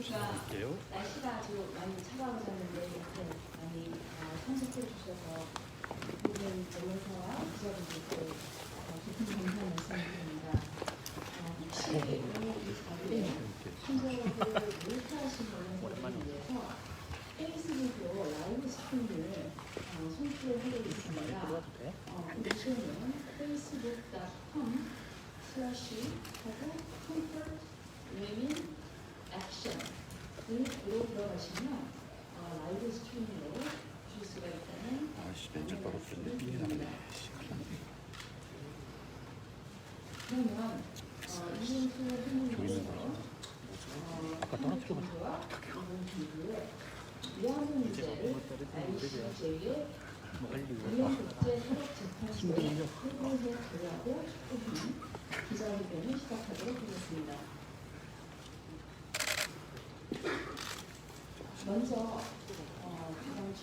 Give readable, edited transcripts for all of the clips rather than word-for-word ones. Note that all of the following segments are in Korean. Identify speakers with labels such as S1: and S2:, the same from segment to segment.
S1: 보니까 날씨가 아주 많이 차가워졌는데 이렇게 많이 참석해 주셔서 모든 언론사와 기자분들께 깊은 감사 말씀드립니다. 혹시 오늘 이 자리에 신조어를 몰카하신 언론사들을 위해서 페이스북으로 라이브 스트림을 송출을 하고 있습니다. 이거는 facebook.com/ 하고 comfort women action으로 들어가시면 라이브 스트리밍으로 보실 수가 있다는 말씀을 드립니다. 그러면 이인수 행위에서 한국 정부와 일본 정부의 위안부 문제를 ICJ의 유엔국제사법재판소에 회부해 달라고 촉구하는 기자회견을 시작하도록 하겠습니다. 먼저 가장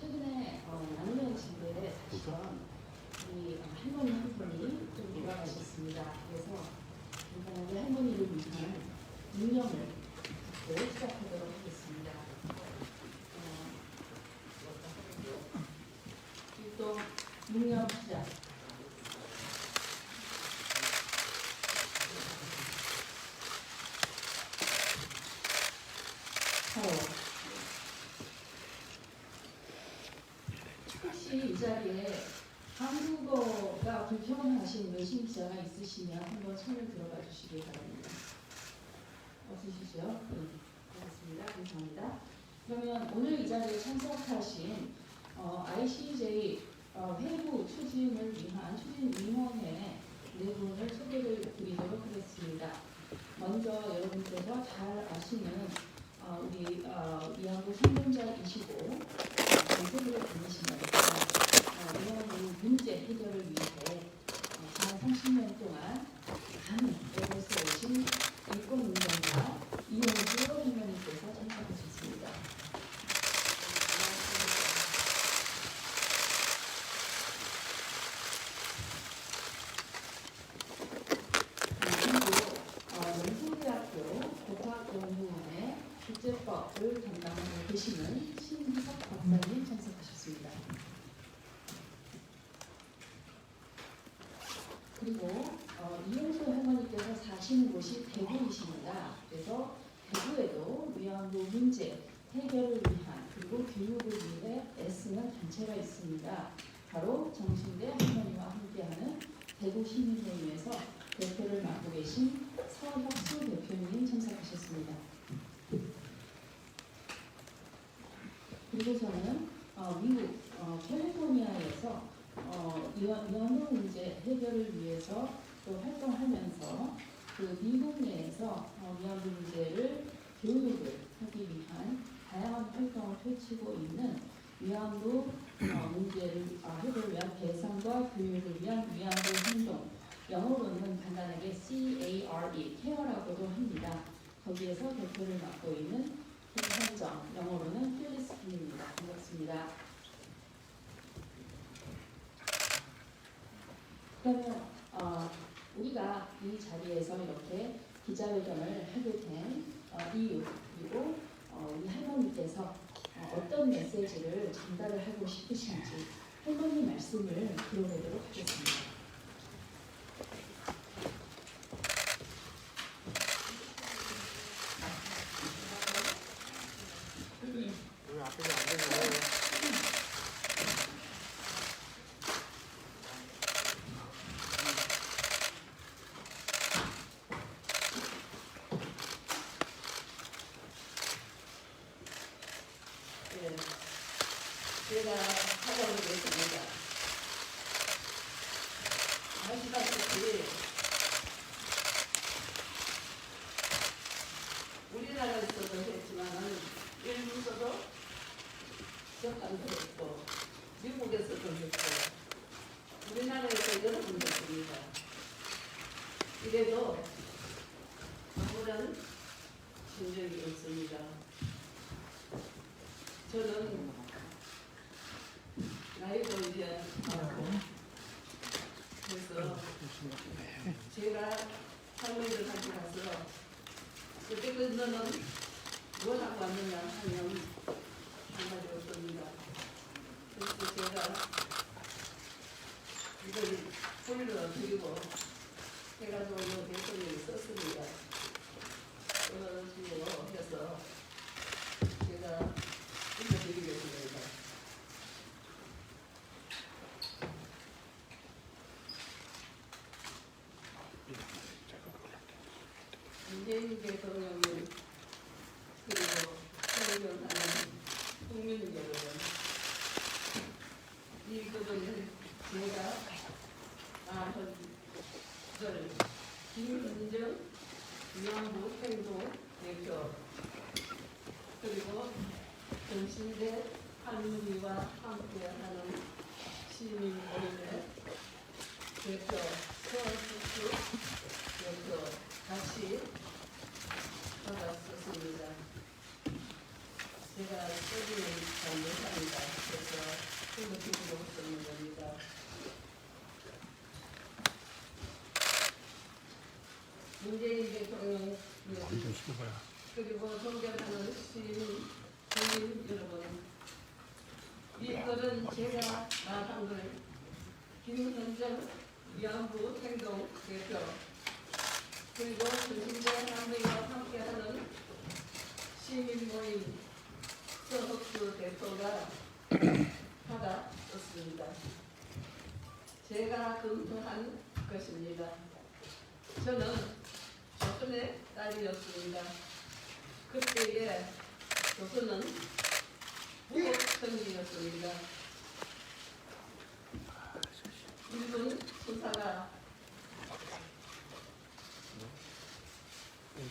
S1: 최근에 남면 집에 사시던 이 할머니 한 분이 좀 돌아가셨습니다. 그래서 간단하게 할머니를 위한 묵념을 시작하도록 하겠습니다. 또 묵념 시작. 혹시 이 자리에 한국어가 불편하신 외신 기자가 있으시면 한번 손을 들어봐 주시기 바랍니다. 없으시죠? 네, 고맙습니다. 감사합니다. 그러면 오늘 이 자리에 참석하신 ICJ 회부 추진을 위한 추진위원회 네 분을 소개를 드리도록 하겠습니다. 먼저 여러분께서 잘 아시는 우리 위안부 생존자이시고 전세계를 다니시면서 위안부 문제 해결을 위해 지난 30년 동안 많은 애를 써오신 인권운동가 이용주 할머니께서 참석하셨습니다. 그리고 연세대학교 법학연구원의 국제법을 담당하고 계시는 신희석 박사님 참석하셨습니다. 그리고 이용수 할머니께서 사시는 곳이 대구이십니다. 그래서 대구에도 위안부 문제 해결을 위한 그리고 교육을 위해 애쓰는 단체가 있습니다. 바로 정신대 할머니와 함께하는 대구시민회의에서 대표를 맡고 계신 서혁수 대표님 참석하셨습니다. 그리고 저는 미국 캘리포니아에서 위안부 문제 해결을 위해서 또 활동하면서 그 미국 내에서 위안부 문제를 교육을 하기 위한 다양한 활동을 펼치고 있는 위안부 문제를 해결을 위한 배상과 교육을 위한 위안부 행동, 영어로는 간단하게 CARE, 케어라고도 합니다. 거기에서 대표를 맡고 있는 김현정, 영어로는 필리스 킴입니다. 반갑습니다. 그러면 우리가 이 자리에서 이렇게 기자회견을 하게 된 이유, 그리고 우리 할머니께서 어떤 메시지를 전달을 하고 싶으신지 할머니 말씀을 들어보도록 하겠습니다. 제가 찾아보겠습니다. 아시다시피 우리나라에서도 했지만은 일본에서도 저간도 했고 미국에서도 했고 우리나라에서 여러 번 했습니다. 이래도 아무런 진정이 없습니다. 저는 나이도 이제 할머니를 가져가서 그때 그 너는 뭘 하고 왔느냐 하면 한마디 없습니다. 그래서 제가 이걸 불러드리고 해가지고 대통령이 썼습니다. 써가지고 해서 제가 읽어드리겠습니다. 문재인 대통령님 그리고 존경하는 국민 여러분, 이 부분은 제가 말한 걸 김은정 위안부 행동 대표 그리고 정신대 할머니와 함께하는 시민모임의 대표 서울특수 대표 같이 받았었습니다. 제가 써주는 잘 못합니다. 그래서 읽어드리고 쓰는 겁니다. 문재인 대통령 그리고 존경하는 시민 여러분, 이 글은 제가 말한 걸 김현정 위안부 행동 대표 그리고 정신대 할머니와 함께하는 시민모임 서석수 대표가 받아었습니다. 제가 검토한 것입니다. 저는 조선의 딸이었습니다. 그때의 조선은 무국천지였습니다. 일본 군사가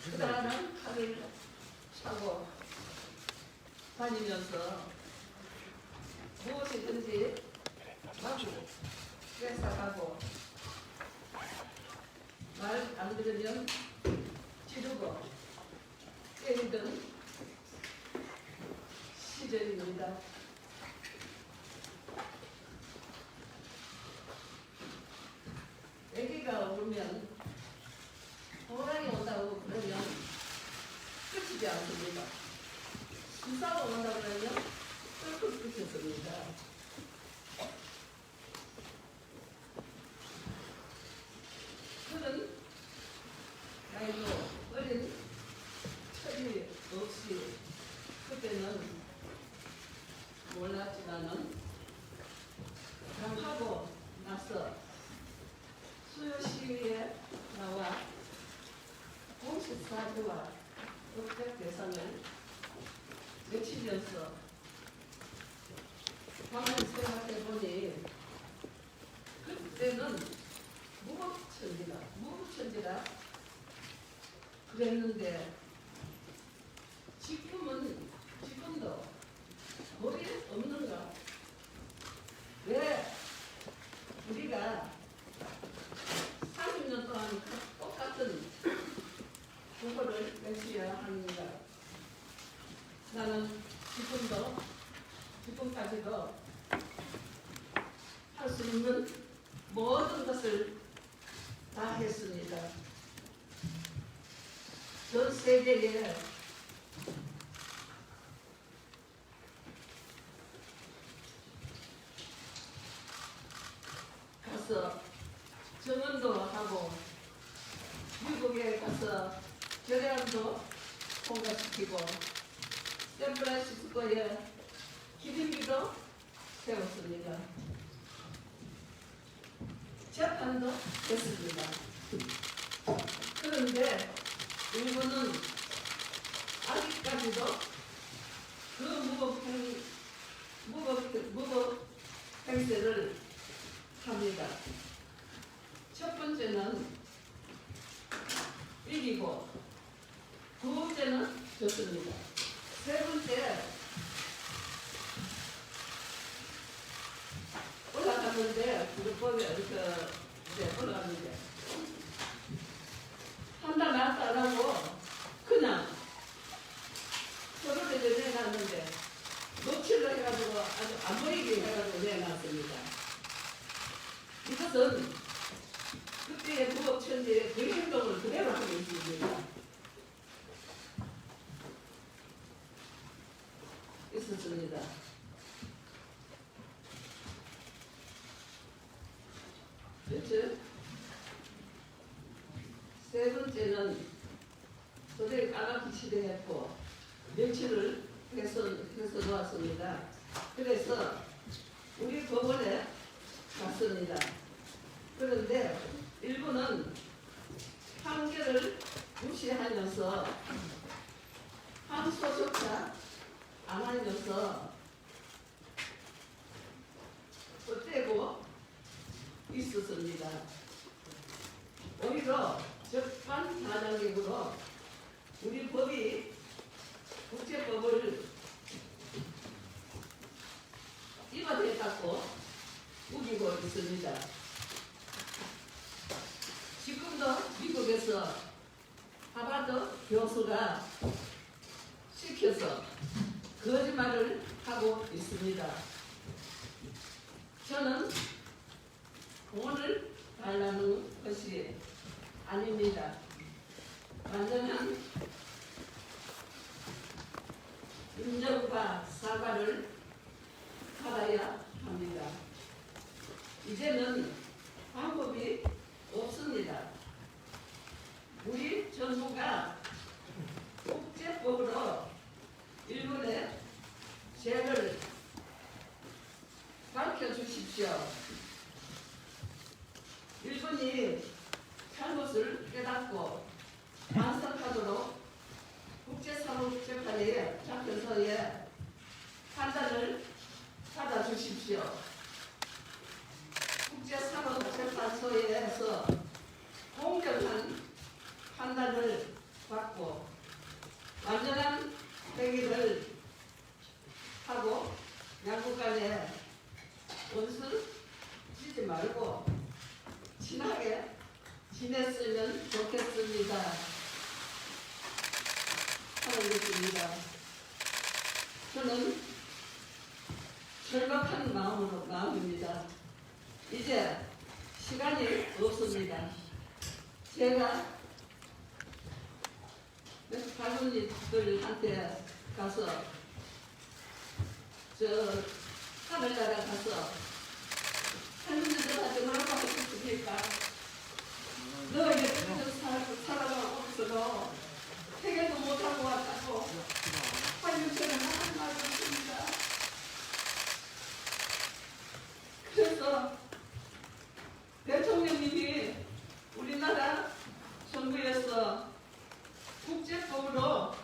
S1: 그다음 칼을 차고 다니면서 무엇이든지 마구 뺏어가고 말 안 들으면 지르고 때리던 시절입니다. 애기가 오면 호랑이 온다고 그러면 끝이지 않습니다. 기사가 온다고 그러면 끌끌 끓였습니다. 그는 나이도 어린 철이 없이 그때는 몰랐지만은 강하고 나서 수요 시위에 나와 공식사주와 법적 대상을 외치면서 가만히 생각해보니 그때는 무법천지라 그랬는데 지금도 법이 없는가? 왜 우리가 30년 동안 똑같은 국어를 외쳐야 하는가? 나는 지금까지도 할 수 있는 모든 것을 다 했습니다. 전 세계에 가서 정언도 하고 미국에 가서 결의안도 통과시키고 샌프란시스코에 기념비도 세웠습니다. 재판도 했습니다. 그런데 일본은 아직까지도 그 무법 행세를 합니다. 첫 번째는 이기고 두 번째는 졌습니다. 세 번째 올라갔는데 불법에 올라갔는데 한다 말도 안 하고 그냥 서로를 내놨는데 녹취를 해가지고 아주 안 보이게 해가지고 내놨습니다. 이것은 국제의 부업천지의 그 행동을 그대로 하고 있습니다. 있었습니다. 그렇죠? 세 번째는 소대 까맣게 칠해했고 며칠을 해서 놓았습니다. 그래서 우리 법원에 갔습니다. 그런데 일부는 판결을 무시하면서 항소조차 안 하면서 어때고 있었습니다. 오히려 적반하장적으로 우리 법이 국제법을 입안해갖고 우기고 있습니다. 지금도 미국에서 하버드 교수가 시켜서 거짓말을 하고 있습니다. 저는 돈을 달라는 것이 아닙니다. 완전한 인정과 사과를 받아야 합니다. 이제는 방법이 없습니다. 우리 정부가 국제법으로 일본의 죄를 밝혀주십시오. 일본이 잘못을 깨닫고 반성하도록 국제사법재판의 작전서에 판단을 받아주십시오. 국제사법재판소에서 공정한 판단을 받고 완전한 회의를 하고 양국 간에 원수 지지 말고 친하게 지냈으면 좋겠습니다. 하는 것입니다. 저는 절박한 마음입니다. 이제 시간이 없습니다. 제가 할머니들한테 가서 하늘나라 가서 할머니들한테 뭐라고 하고 싶습니까? 너 이제 살아가고 있어도 해결도 못하고 왔다고 환경처럼 하는 말이 있습니다. 그래서 대통령님이 우리나라 정부에서 국제법으로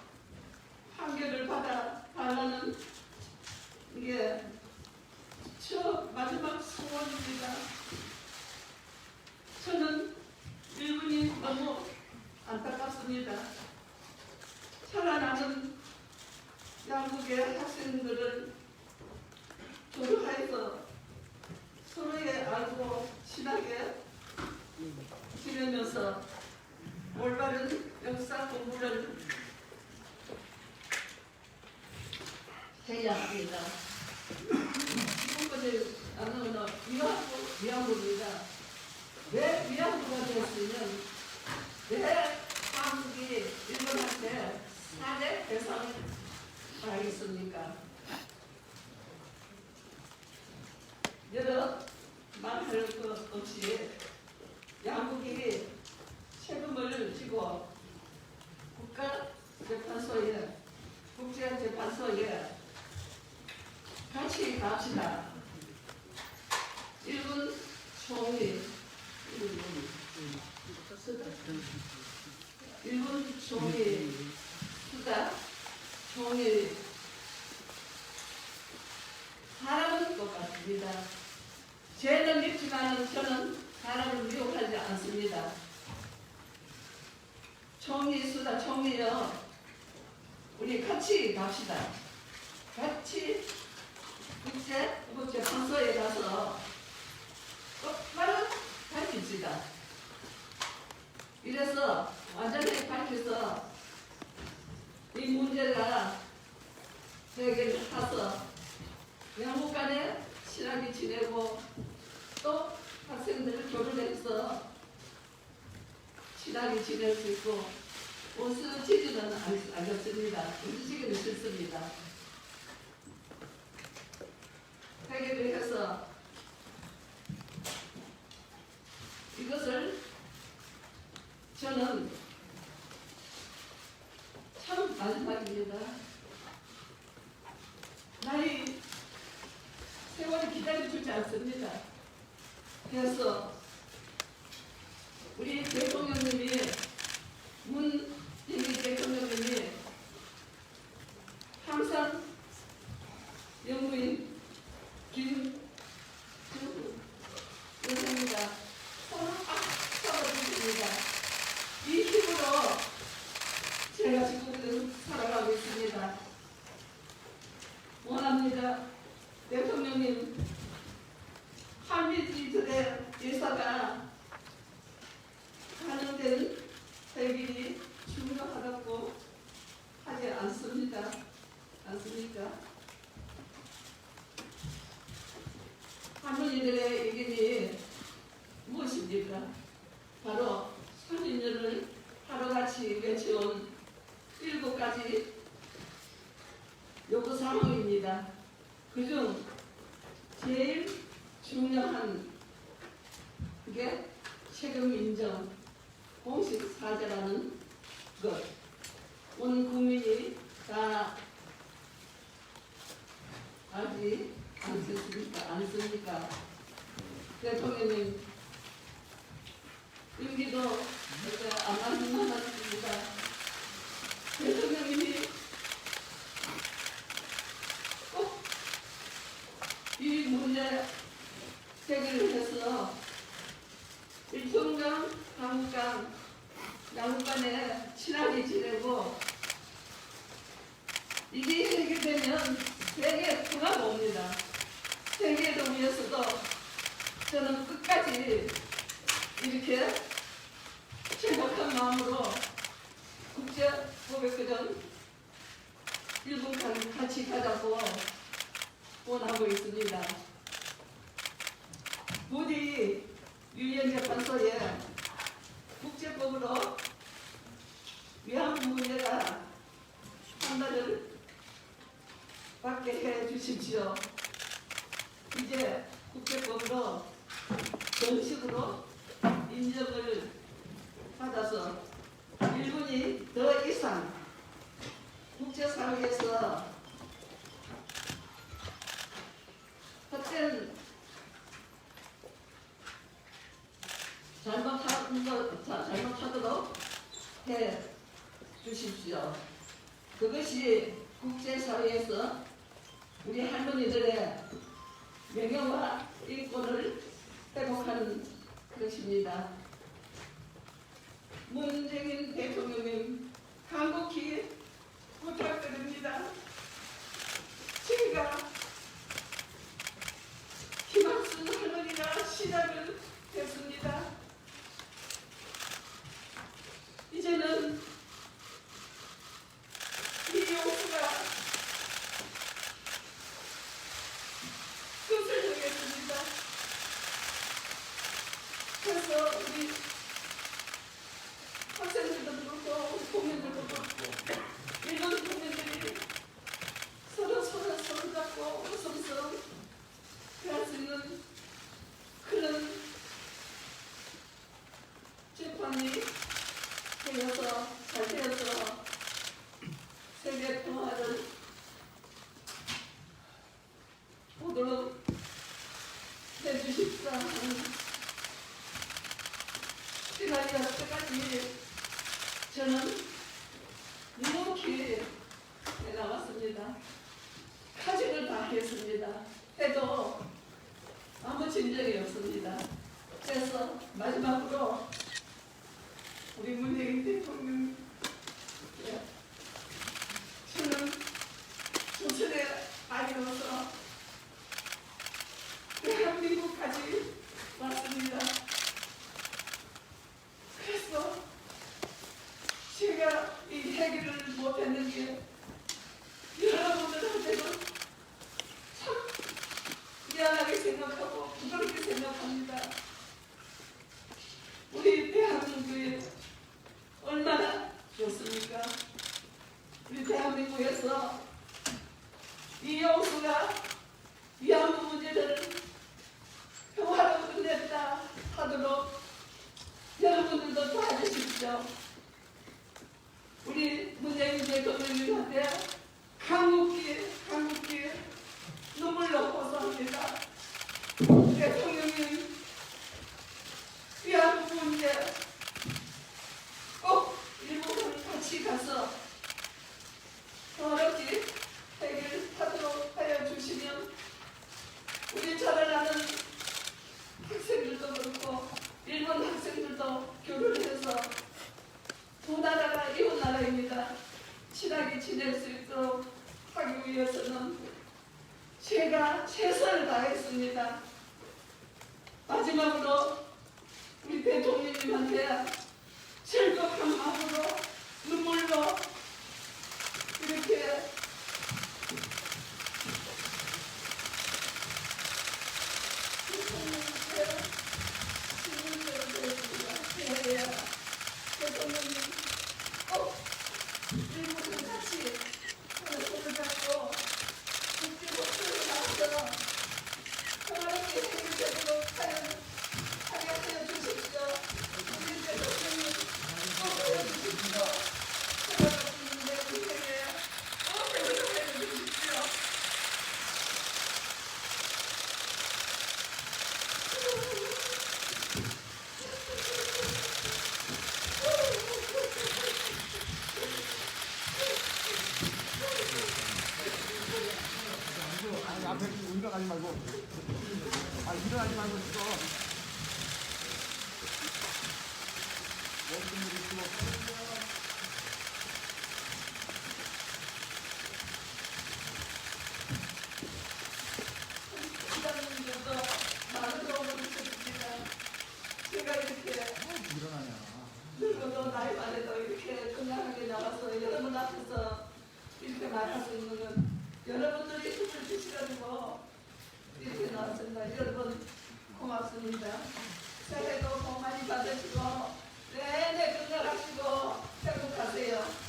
S1: 판결을 받아 달라는 이게 저 마지막 소원입니다. 저는 일본이 너무 안타깝습니다. 살아나는 양국의 학생들은 조력해서 서로의 알고 친하게 지내면서 올바른 역사 공부를 해야 합니다. 지금까지 나는 위안부입니다. 왜 위안부가 되었으면 왜 한국이 일본한테 살해 대상을 하겠습니까? 여러 말할 것 없이 양국이 책임을 지고 국가재판소에 국제재판소에 같이 갑시다. 일본 총리 수다 총리 사람은 똑같습니다. 죄는 믿지만 저는 사람을 미혹하지 않습니다. 총리 총리요, 우리 같이 갑시다. 같이 국제재판소에 가서 똑바로 밝힙시다. 이래서 완전히 밝혀서 이 문제가 해결해서 양국 간에 친하게 지내고 또 학생들을 교류해서 친하게 지낼 수 있고 웃으시지는 않겠습니다. 웃으시기는 싫습니다. 회개를 해서 이것을 저는 참 마지막입니다. 나이 세월이 기다려주지 않습니다. 그래서 우리 대통령님이 문재인 대통령님이 항상 영부인 김정은 여사입니다. 손을 꽉 잡아주십니다. 이 힘으로 제가 지금 살아가고 있습니다. 원합니다. 대통령님, 한미지들의 일사가 가능된 해결이 중요하다고 하지 않습니까? 할머니들의 의견이 무엇입니까? 바로 30년을 하루같이 외쳐온 7가지 요구사항입니다. 그중 제일 중요한 게 책임 인정, 공식 사죄라는 것. 온 국민이 다 알지 않습니까? 대통령님, 임기도 안 남았습니다. 대통령님이 꼭 이 문제 해결을 해서 일평강, 한국강, 양국간에 친하게 지내고 이게 해결되면 세계에 평화가 옵니다. 세계를 위해서도 저는 끝까지 이렇게 행복한 마음으로 국제고백회전 일본 같이 가자고 원하고 있습니다. 부디 유엔재판소에 국제법으로 위안부 문제가 판단을 받게 해 주십시오. 이제 국제법으로 정식으로 인정을 받아서 일본이 더 이상 국제사회에서 헛된 잘못하도록 해 주십시오. 그것이 국제사회에서 우리 할머니들의 명예와 인권을 회복하는 것입니다. 문재인 대통령님, 간곡히 부탁드립니다. 제가 김학순 할머니가 시작을 했습니다. 이제는 이 용수가 끝을 정했습니다. 그래서 우리 학생들도 그렇고 국민들도 그렇고 일본 국민들이 서로 잡고 웃으면서 할 수 있는 그런 재판이 되어서 잘 되어서 세계 평화를 보도록 해주십사 하는 시간이 올 때까지 저는 묵묵히 해나갔습니다. 가직을 다 했습니다. 해도 아무 진정이 없습니다. 그래서 마지막으로 우리 문재인 대통령, 저는 조선의 아이로서 대한민국까지 왔습니다. 그래서 제가 이 해결을 못했는 게 여러분들한테도 참 미안하게 생각하고 부끄럽게 생각합니다. 우리 대한민국의 주십시오. 우리 문재인 대통령님한테 강국히 눈물로 호소합니다. 대통령님, 위안부 문제 꼭 일본을 같이 가서 어렵게 해결하도록 하여 주시면 우리 잘 아는 학생들도 그렇고 일본 학생들도 교류를 해서 두 나라가 이웃 나라입니다. 친하게 지낼 수 있도록 하기 위해서는 제가 최선을 다했습니다. 마지막으로 우리 대통령님한테 즐겁한 마음으로 눈물로 이렇게 대통령님 꼭 일본을 같이 손을 잡고 국제 목소리를 나와서 평화롭게 해결되도록 하게 하여 주십시오. 우리 대통령님 꼭 도와주십시오. 평화롭게 내 인생에 꼭 해결해 주십시오.
S2: 아니, 앞에 운전하지 말고. 아, 일어나지 말고 있어. 모든 분들이 있어.
S1: 기자님들도 많은 도움을 주셨습니다. 제가 이렇게
S2: 일어나냐.
S1: 늙어도 나이 많아도 이렇게 건강하게 나와서 여러분 앞에서 이렇게 말할 수 있는 건 여러분들이 힘을 주시가지고 이렇게 나왔습니다. 여러분 고맙습니다. 새해도 복 많이 받으시고 내내 건강하시고 행복하세요.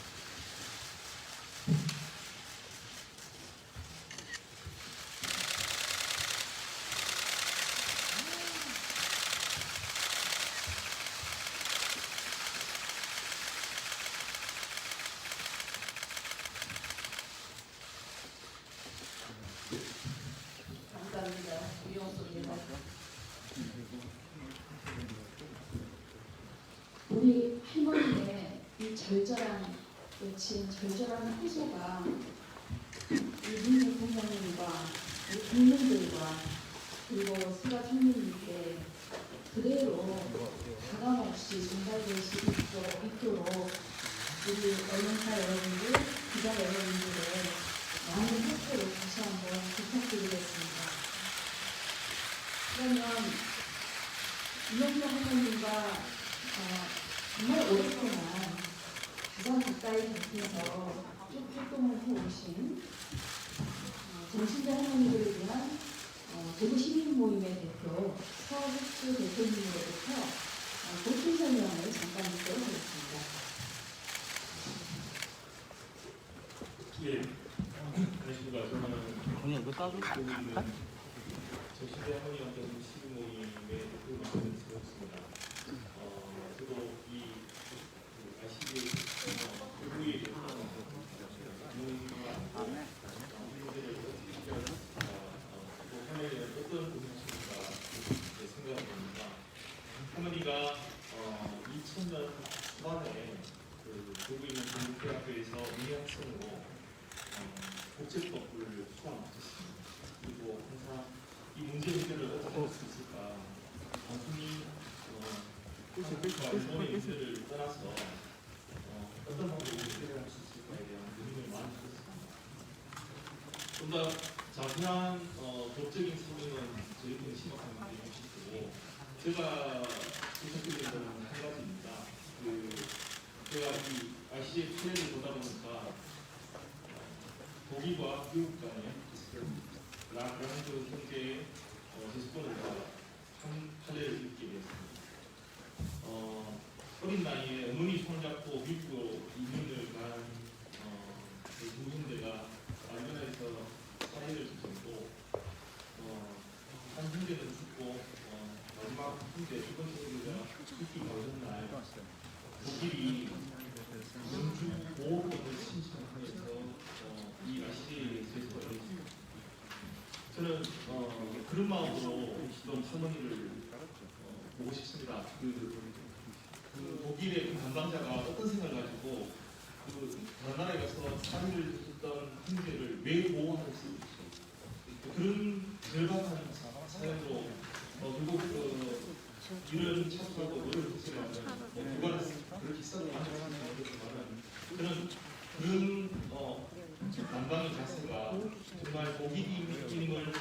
S1: 감사합니다. 이용수입니다.
S3: 우리 할머니의 이 절절한 외침, 절절한 호소가 우리 대통령님과 우리 국민들과 그리고 수가 총리님께 그대로 가감없이 전달될 수 있도록 우리 언론사 여러분들, 기자 여러분들의 많은 협조를 다시 한번 부탁드리겠습니다. 그러면 이영표 할머님과 정말 오랫동안 가장 가까이 곁에서 쭉 활동을 해오신 정신대 할머니들을 위한 대구 시민 모임의 대표 서흑수 대표님으로부터 보충 설명을 잠깐 듣도록 하겠습니다.
S4: 예, 안녕하십니까. 저는
S2: 그냥 이거 따줘.
S4: 정신대 할머니한테 시민 모임의 대표를 맡은 서였습니다. 저도 이 ICD 대구에 대해서 문제를 어떻게 또 할머니는 어떤 분이십니까 생각이 듭니다. 할머니가 2000년 초반에 대구에 있는 전북대학교에서 의학생으로 국제법을 수강하셨습니다. 그리고 항상 이 문제 해결을 어떻게 할 수 있을까 단순히 한국과 일본의 문제를 떠나서 어떤 방법으로 해결할 수 있을까에 대한 고민을 많이 하셨습니다. 좀 더 자세한 법적인 설명은 저희들은 심각한 문제일 수 있고 제가 부탁드리는 것은 한 가지입니다. 제가 이 ICJ 피해를 보다 보니까 독일과 미국 간의 라그랑드 형제의 제스폰과 한 판례를 읽게 되었습니다. 어린 나이에 어머니 손잡고 미국으로 이민을 간 두 형제가 말년에서 사회를 줄 정도 한 형제는 죽고 마지막 형제 두 번째 형제가 죽기 바로 전날 독일이 영주 보호법을 신청하면서 이 RCJ에 제소를 했습니다. 저는 그런 마음으로 좀 할머니를 보고 싶습니다. 그 독일의 그 담당자가 어떤 생각을 가지고 다른 나라에 가서 살인을 했던 형제를 왜 보호할 수 있지? 그런 절박한 사연으로 결국 이런 참고하고 노력을 했으면 누가 그렇게 써도 안 되겠지만 저는 그런 난방의 자세가 정말 독일인임을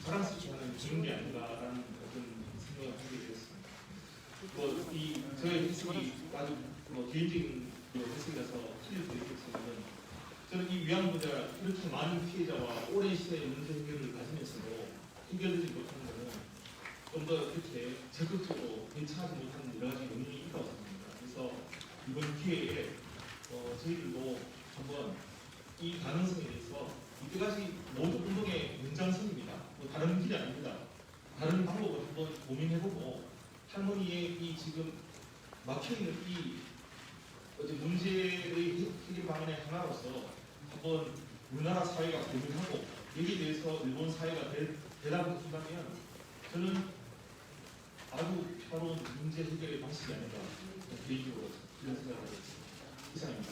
S4: 자랑스럽게 하는 그런 게 아닌가라는 어떤 생각을 하게 되었습니다. 저의 해석이 아주 개인적인 해석이라서 틀릴 수도 있겠지만 저는 이 위안부자 이렇게 많은 피해자와 오랜 시간의 문제 해결을 가지면서도 해결되지 못하는 것은 좀 더 이렇게 적극적으로 괜찮지 못하는 여러 가지 원인이 있다고 생각합니다. 그래서 이번 기회에 저희들도 한번 이 가능성에 대해서 이때까지 모든 운동의 연장선입니다. 다른 길이 아닙니다. 다른 방법을 한번 고민해보고 할머니의 이 지금 막혀있는 이 어제 문제의 해결 방안의 하나로서 한번 우리나라 사회가 고민하고 여기에 대해서 일본 사회가 대답을 한다면 저는 아주 평화로운 문제 해결의 방식이 아닌가 개인적으로 이런 생각을 하겠습니다. 이상입니다.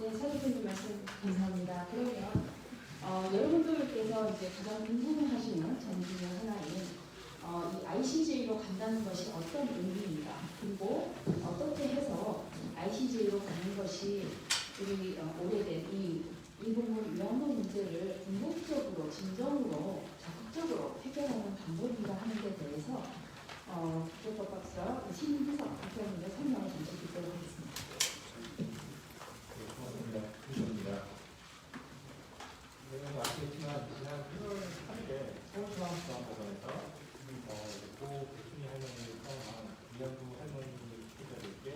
S3: 네, 사회자님 말씀 감사합니다. 그러면 여러분들께서 이제 가장 궁금해하시는 점 중에 하나는 이 ICJ로 간다는 것이 어떤 의미인가, 그리고 어떻게 해서 ICJ로 가는 것이 우리 오래된 이 일본군 위안부 문제를 궁극적으로, 진정으로, 적극적으로 해결하는 방법인가 하는 데 대해서 국제법학사 신희석 대표님의 설명을 잠시 듣도록 하겠습니다.
S5: 고맙습니다. 감사합니다. 아시겠지만 지난 1월 3일에 서울중앙지방법원에서 고 백순희 할머니를 포함한 위안부 할머니 피해자들께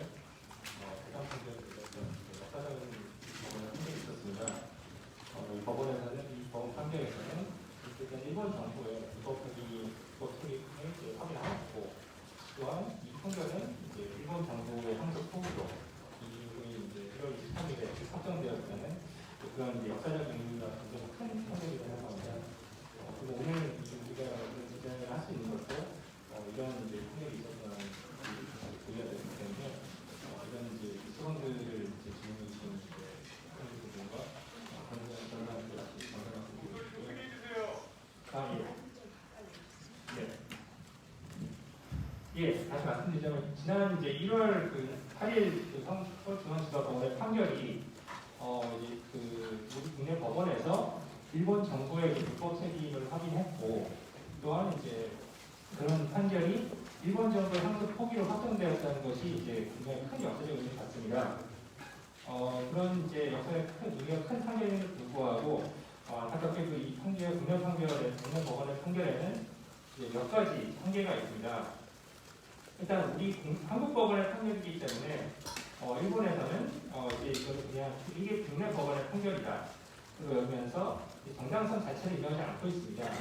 S5: 배상 판결을 내렸던 역사적인 법원의 판결이 있었습니다. 이 법원에서는 이 법원 판결에서는 어쨌든 일본 정부의 불법 투입을 확인하였고, 또한 이 판결은 일본 정부의 항소 포기로 이 부분이 1월 23일에 확정되었다는 그런 역사적 의미가 굉장히 큰 판결이라고 생각합니다. 그리고 오늘 우리가 진행을 할 수 있는 것도 이런 판결이 있었다는 것을 보여야 되기 때문에 이런 수험들을 질문해 주신 부분과 전문가들과 같이 전달을 드리고 있고요. 예, 다시 말씀드리자면 지난 1월 8일 서울중앙지방법원의 판결이 우리 국내 법원에서 일본 정부의 불법 책임을 확인했고, 또한 그런 판결이 일본 정부의 항소 포기로 확정되었다는 것이 굉장히 큰 역사적 의미를 갖습니다. 그런 역사의 의미가 큰 판결임에도 불구하고 안타깝게 이 판결, 국내 법원의 판결에는 몇 가지 한계가 있습니다. 일단 우리 한국 법원의 판결이기 때문에 일본에서는 이거는 그냥 이게 국내 법원의 판결이다 그러면서 정당성 자체를 인정하지 않고 있습니다.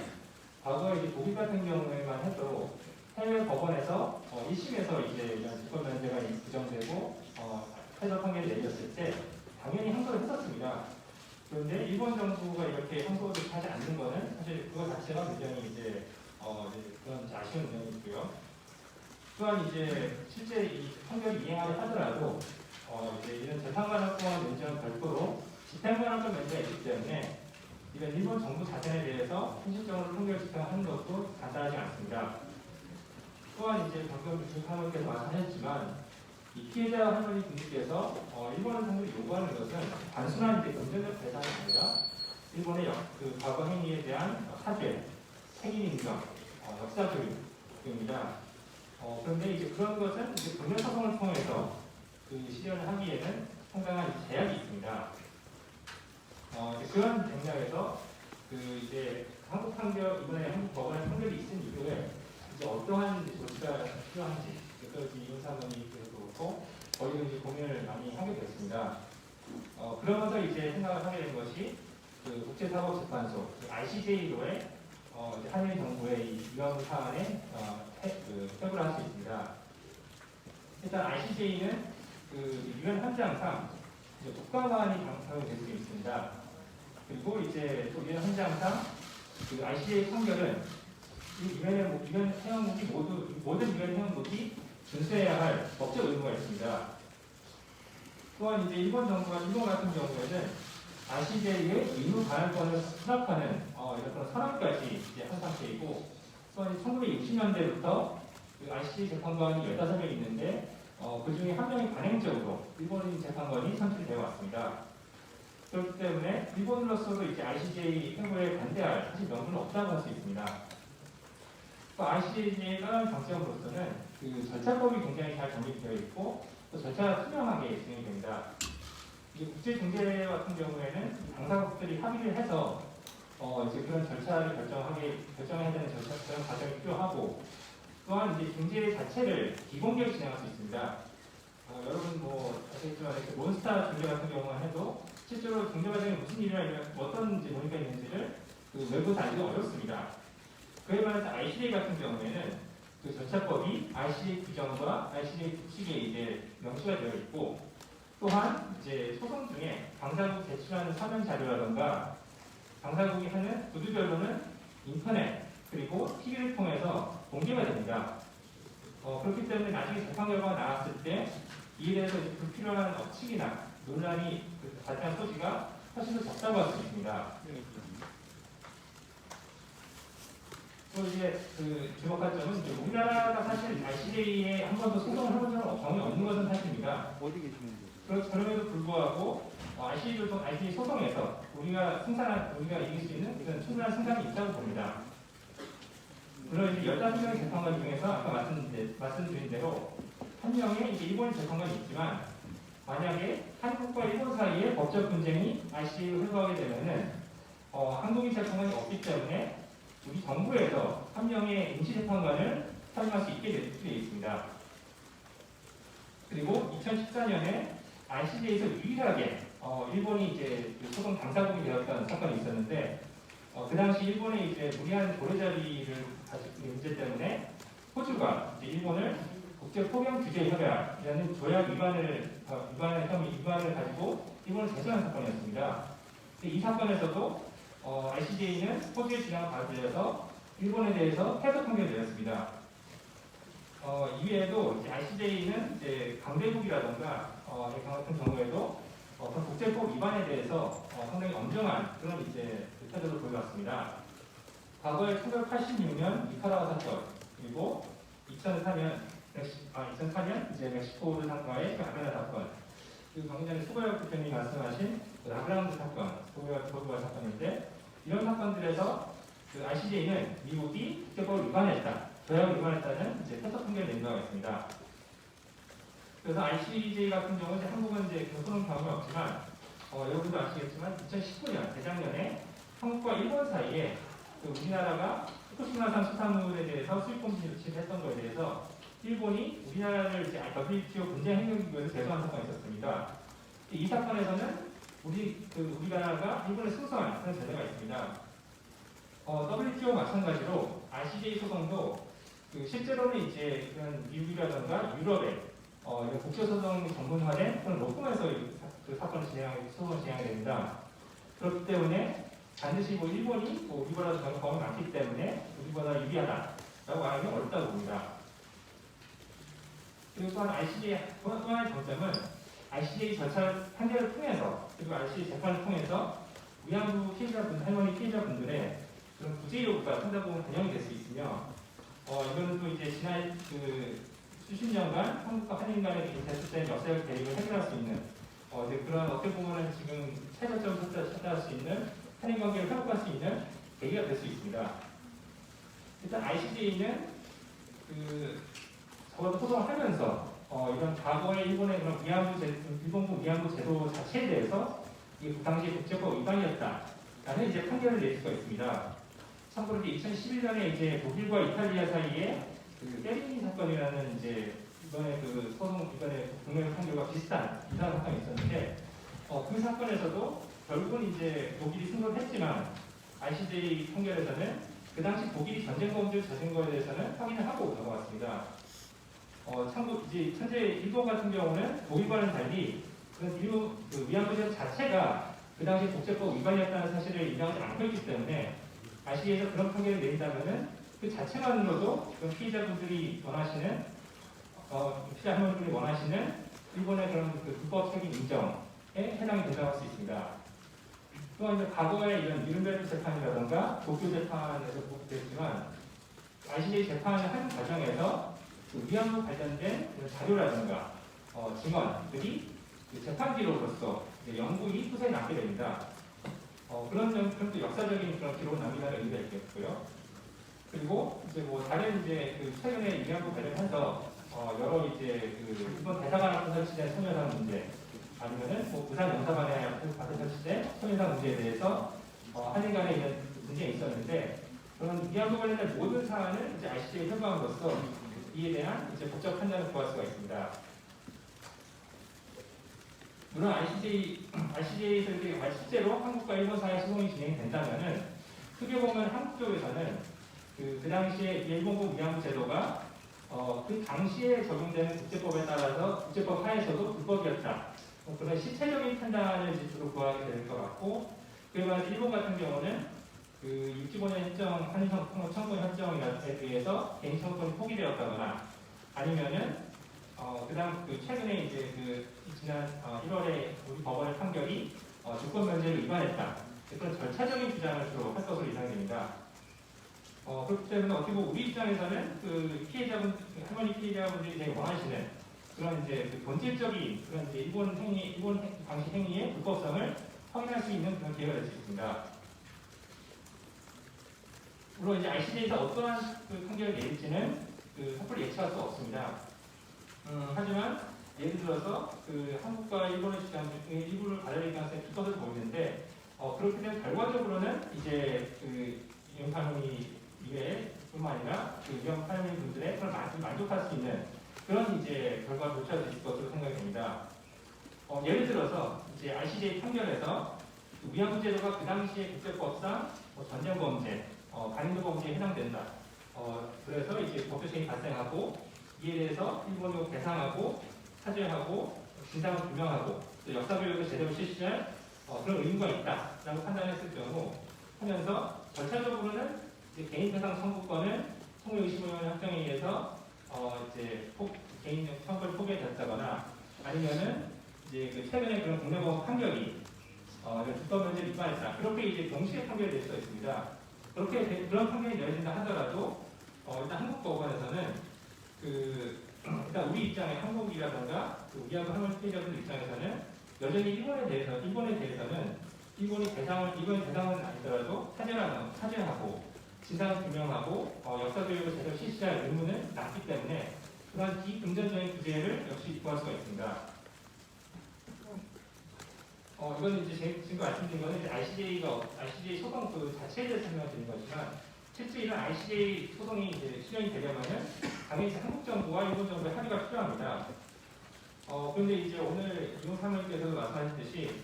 S5: 과거에 독일 같은 경우에만 해도 해외 법원에서 1심에서 이런 직권 면제가 부정되고 해석 판결이 내렸을 때 당연히 항소를 했었습니다. 그런데 일본 정부가 이렇게 항소를 하지 않는 것은 사실 그거 자체가 굉장히 그런 아쉬운 점이 있고요. 또한 실제 이 판결이 이행하려 하더라도 이런 재판관학권 면제와 별도로 집행관학권 면제가 있기 때문에 이런 일본 정부 자체에 대해서 현실적으로 판결 집행하는 것도 간단하지 않습니다. 또한 방금 주사님께서 말씀하셨지만 이 피해자 할머니 분들께서 일본 정부를 요구하는 것은 단순한 금전적 배상이 아니라 일본의 과거 행위에 대한 사죄, 책임 인정, 역사 교육입니다. 그런데 그런 것은 법률 소송을 통해서 실현을 하기에는 상당한 제약이 있습니다. 그런 맥락에서 한국 판결, 이번에 한국 법원의 판결이 있은 이후에 어떠한 조치가 필요한지, 이윤사 의원님께서도 그렇고 저희도 고민을 많이 하게 됐습니다. 그러면서 생각을 하게 된 것이 국제사법재판소 ICJ로의 한일 정부의 이 위안부 사안의 회부를 할 수 있습니다. 일단 ICJ는 유엔 헌장상 국가관이 당사가 될 수 있습니다. 그리고 이제 또 유엔 헌장상 ICJ 판결은 유엔 회원국이 모든 유엔 회원국이 준수해야 할 법적 의무가 있습니다. 또한 이제 일본 같은 경우에는 ICJ의 의무 반환권을 수납하는 이런 선언까지 이제 한 상태이고, 또한 1960년대부터 ICJ 재판관이 15명 있는데 그 중에 한 명이 관행적으로 일본인 재판관이 선출되어 왔습니다. 그렇기 때문에 일본으로서도 이제 ICJ 회부에 반대할 사실 명분은 없다고 할 수 있습니다. ICJ의 다른 장점으로서는 절차법이 굉장히 잘 정립되어 있고 또 절차가 투명하게 진행이 됩니다. 국제중재 같은 경우에는 당사국들이 합의를 해서 이제 그런 절차를 결정해야 되는 그런 과정이 필요하고, 또한 이제 중재 자체를 비공개로 진행할 수 있습니다. 여러분 아시겠지만 몬스타 중재 같은 경우만 해도 실제로 중재 과정에 무슨 일이나 어떤 이제 논의가 있는지를 외부에서 알기가 어렵습니다. 그에 반해서 ICJ 같은 경우에는 절차법이 ICJ 규정과 ICJ 규칙에 이제 명시가 되어 있고, 또한 이제 소송 중에 당사국 제출하는 서면 자료라든가 당사국이 하는 부두별로는 인터넷 그리고 TV를 통해서 공개가 됩니다. 그렇기 때문에 나중에 재판 결과가 나왔을 때 이에 대해서 불필요한 억측이나 논란이 발생할 소지가 훨씬 더 적다고 할 수 있습니다. 또 이제 주목할 점은 우리나라가 사실 ICJ에 한 번도 소송을 해본 적은 전혀 없는 것은 사실입니다.
S2: 어디 계시는지.
S5: 그럼에도 불구하고 ICJ 소송에서 우리가 이길 수 있는 그런 충분한 승산이 있다고 봅니다. 물론 이제 15명의 재판관 중에서 아까 말씀드린 대로 한 명의 이제 일본인 재판관이 있지만, 만약에 한국과 일본 사이에 법적 분쟁이 ICJ로 회부하게 되면은 한국인 재판관이 없기 때문에 우리 정부에서 한 명의 임시 재판관을 사용할 수 있게 되어 있습니다. 그리고 2014년에 ICJ에서 유일하게 일본이 이제 소송 당사국이 되었던 사건이 있었는데, 그 당시 일본의 이제 무리한 고래잡이를 가지고 문제 때문에 호주가 이제 일본을 국제폭염규제협약이라는 조약 위반을 가지고 일본을 제소한 사건이었습니다. 이 사건에서도 ICJ는 호주의 주장을 받아들여서 일본에 대해서 패소 판결을 내렸습니다. 이외에도 이제 ICJ는 이제 강대국이라든가 같은 경우에도 국제법 위반에 대해서 상당히 엄정한 그런 이제 태도를 보여왔습니다. 과거에 1986년 니카라과 사건, 그리고 2004년 이제 멕시코를 상과의 아베나 사건, 그리고 방금 전에 수고열 대표님이 말씀하신 라그랑드 사건, 포르투갈 사건인데, 이런 사건들에서 ICJ는 미국이 국제법을 위반했다, 조약을 위반했다는 이제 패소 판결을 낸 바가 있습니다. 그래서 ICJ 같은 경우는 한국은 이제 소송 경험이 없지만, 여러분도 아시겠지만 2019년 재작년에 한국과 일본 사이에 우리나라가 후쿠시마산 수산물에 대해서 수입금지 조치를 했던 것에 대해서 일본이 우리나라를 이제 WTO 분쟁행위기구에서 제소한 사건이 있었습니다. 이 사건에서는 우리나라가 일본에 승소한 그런 전례가 있습니다. WTO 마찬가지로 ICJ 소송도 실제로는 이제 그런 미국이라든가 유럽의 이런 국제소송 전문화된 그런 로펌에서 소송을 진행하게 됩니다. 그렇기 때문에 반드시 일본이 우리보다 경험이 많기 때문에 우리보다 유리하다라고 말하기 어렵다고 봅니다. 그리고 또한 ICJ 또 하나의 장점은 ICJ 절차 판결을 통해서, 그리고 ICJ 재판을 통해서 위안부 피해자분들, 할머니 피해자분들의 그런 구제 요구가 상당부분 반영이 될 수 있으며, 이거는 또 이제 지난 수십 년간 한국과 한인 간의 대수된 역사적 대립을 해결할 수 있는 그런 어떻게 보면은 지금 차이점을 찾아갈 수 있는 한인 관계를 회복할 수 있는 계기가 될 수 있습니다. 일단 ICJ는 적어도 소송을 하면서 이런 과거의 일본의 그런 일본군 위안부 제도 자체에 대해서 이게 그 당시 국제법 위반이었다라는 이제 판결을 낼 수가 있습니다. 참고로 2011년에 이제 독일과 이탈리아 사이에 페리니 사건이라는 이제 이번에 이번에 국내 판결과 비슷한 이상한 사건이 있었는데, 그 사건에서도 결국은 이제 독일이 승소를 했지만 ICJ 판결에서는 그 당시 독일이 전쟁 범죄를 저진 거에 대해서는 확인을 하고 넘어갔습니다. 참고 이제 현재 일본 같은 경우는 독일과는 달리 그런 일본 그 위안부 제도 자체가 그 당시 국제법 위반이었다는 사실을 인정하지 않고 있기 때문에 ICJ에서 그런 판결을 내린다면은 그 자체만으로도 그런 피해자분들이 원하시는 피해자 할머니들이 원하시는 일본의 그런 그 불법 책임 인정에 해당이 된다고 할 수 있습니다. 또한 이제 과거에 이런 뉴른베르크 재판이라던가 도쿄 재판에서 보겠지만 ICJ 재판을 하는 과정에서 그 위안부 관련된 자료라든가 증언들이 그 재판 기록으로서 영구히 후세에 남게 됩니다. 그런 또 역사적인 그런 기록을 남기다는 의미가 있겠고요. 그리고 이제 뭐 다른 이제 그 최근에 위안부 관련해서 여러 이제 그 일본 대사관 앞에 설치된 소녀상 문제 아니면은 뭐 부산 영사관에 앞에 설치된 소녀상 문제에 대해서 한일 간에 이런 문제가 있었는데 그런 위안부 관련된 모든 사안을 이제 ICJ에 협의함으로써 이에 대한 이제 법적 판단을 구할 수가 있습니다. 물론 ICJ에서 이렇게 실제로 한국과 일본 사이의 소송이 진행된다면은 크게 보면 한국 쪽에서는 그 당시에 일본군 위안부 제도가 그 당시에 적용되는 국제법에 따라서 국제법 하에서도 불법이었다. 그런 실체적인 판단을 주로 구하게 될 것 같고, 그에 반해서 일본 같은 경우는 그 65년 협정, 한일청구 협정에 의해서 개인 청구권이 포기되었다거나 아니면은 그다음 그 최근에 이제 그 지난 1월에 우리 법원의 판결이 주권 면제를 위반했다. 그런 절차적인 주장을 주로 할 것으로 예상됩니다. 그렇기 때문에 어떻게 보면 우리 입장에서는 그 할머니 피해자분들이 되게 원하시는 그런 이제 그 본질적인 그런 이제 일본 당시 행위의 불법성을 확인할 수 있는 그런 기회가 될 수 있습니다. 물론 이제 ICJ에서 어떠한 그 판결을 내릴지는 그 섣불리 예측할 수 없습니다. 하지만 예를 들어서 그 한국과 일본의 주장 중에 일부를 받아들일 가능성이 클 것으로 보이는데 그렇게 되면 결과적으로는 이제 그 위안부 이외뿐만 아니라 그 위안부 분들의 그런 만족할 수 있는 그런 이제 결과가 도출할 수 있을 것으로 생각이 됩니다. 예를 들어서 이제 ICJ 판결에서 그 위안부 제도가 그 당시의 국제법상 전쟁 범죄, 반인도 범죄에 해당된다. 그래서 이제 법조책이 발생하고 이에 대해서 일본이 배상하고 사죄하고 진상을 규명하고 또 역사교육을 제대로 실시할 그런 의무가 있다라고 판단했을 경우 하면서 절차적으로는 이제 개인 배상 청구권은 1925년 협정에 의해서 이제 개인 청구를 포기했다거나 아니면은 이제 그 최근에 그런 국내법원 판결이 주권 면제를 위반했다. 그렇게 이제 동시에 판결이 될 수가 있습니다. 그런 판결이 내려진다 하더라도 일단 한국 법원에서는 일단 우리 입장에 한국이라든가 위안부 할머니 피해자들 입장에서는 여전히 일본에 대해서는 일본의 대상은 아니더라도 사죄하고 진상 규명하고 역사교육을 제대로 실시할 의무는 남기 때문에 그런 비금전적인 구제를 역시 구할 수가 있습니다. 이거는 이제 지금 말씀드린 거는 이제 ICJ 소송 그 자체에 대해서 설명드린 거지만 실제 이런 ICJ 소송이 이제 실현이 되려면은 당연히 한국 정부와 일본 정부의 합의가 필요합니다. 그런데 이제 오늘 이용 사모님께서도 말씀하셨듯이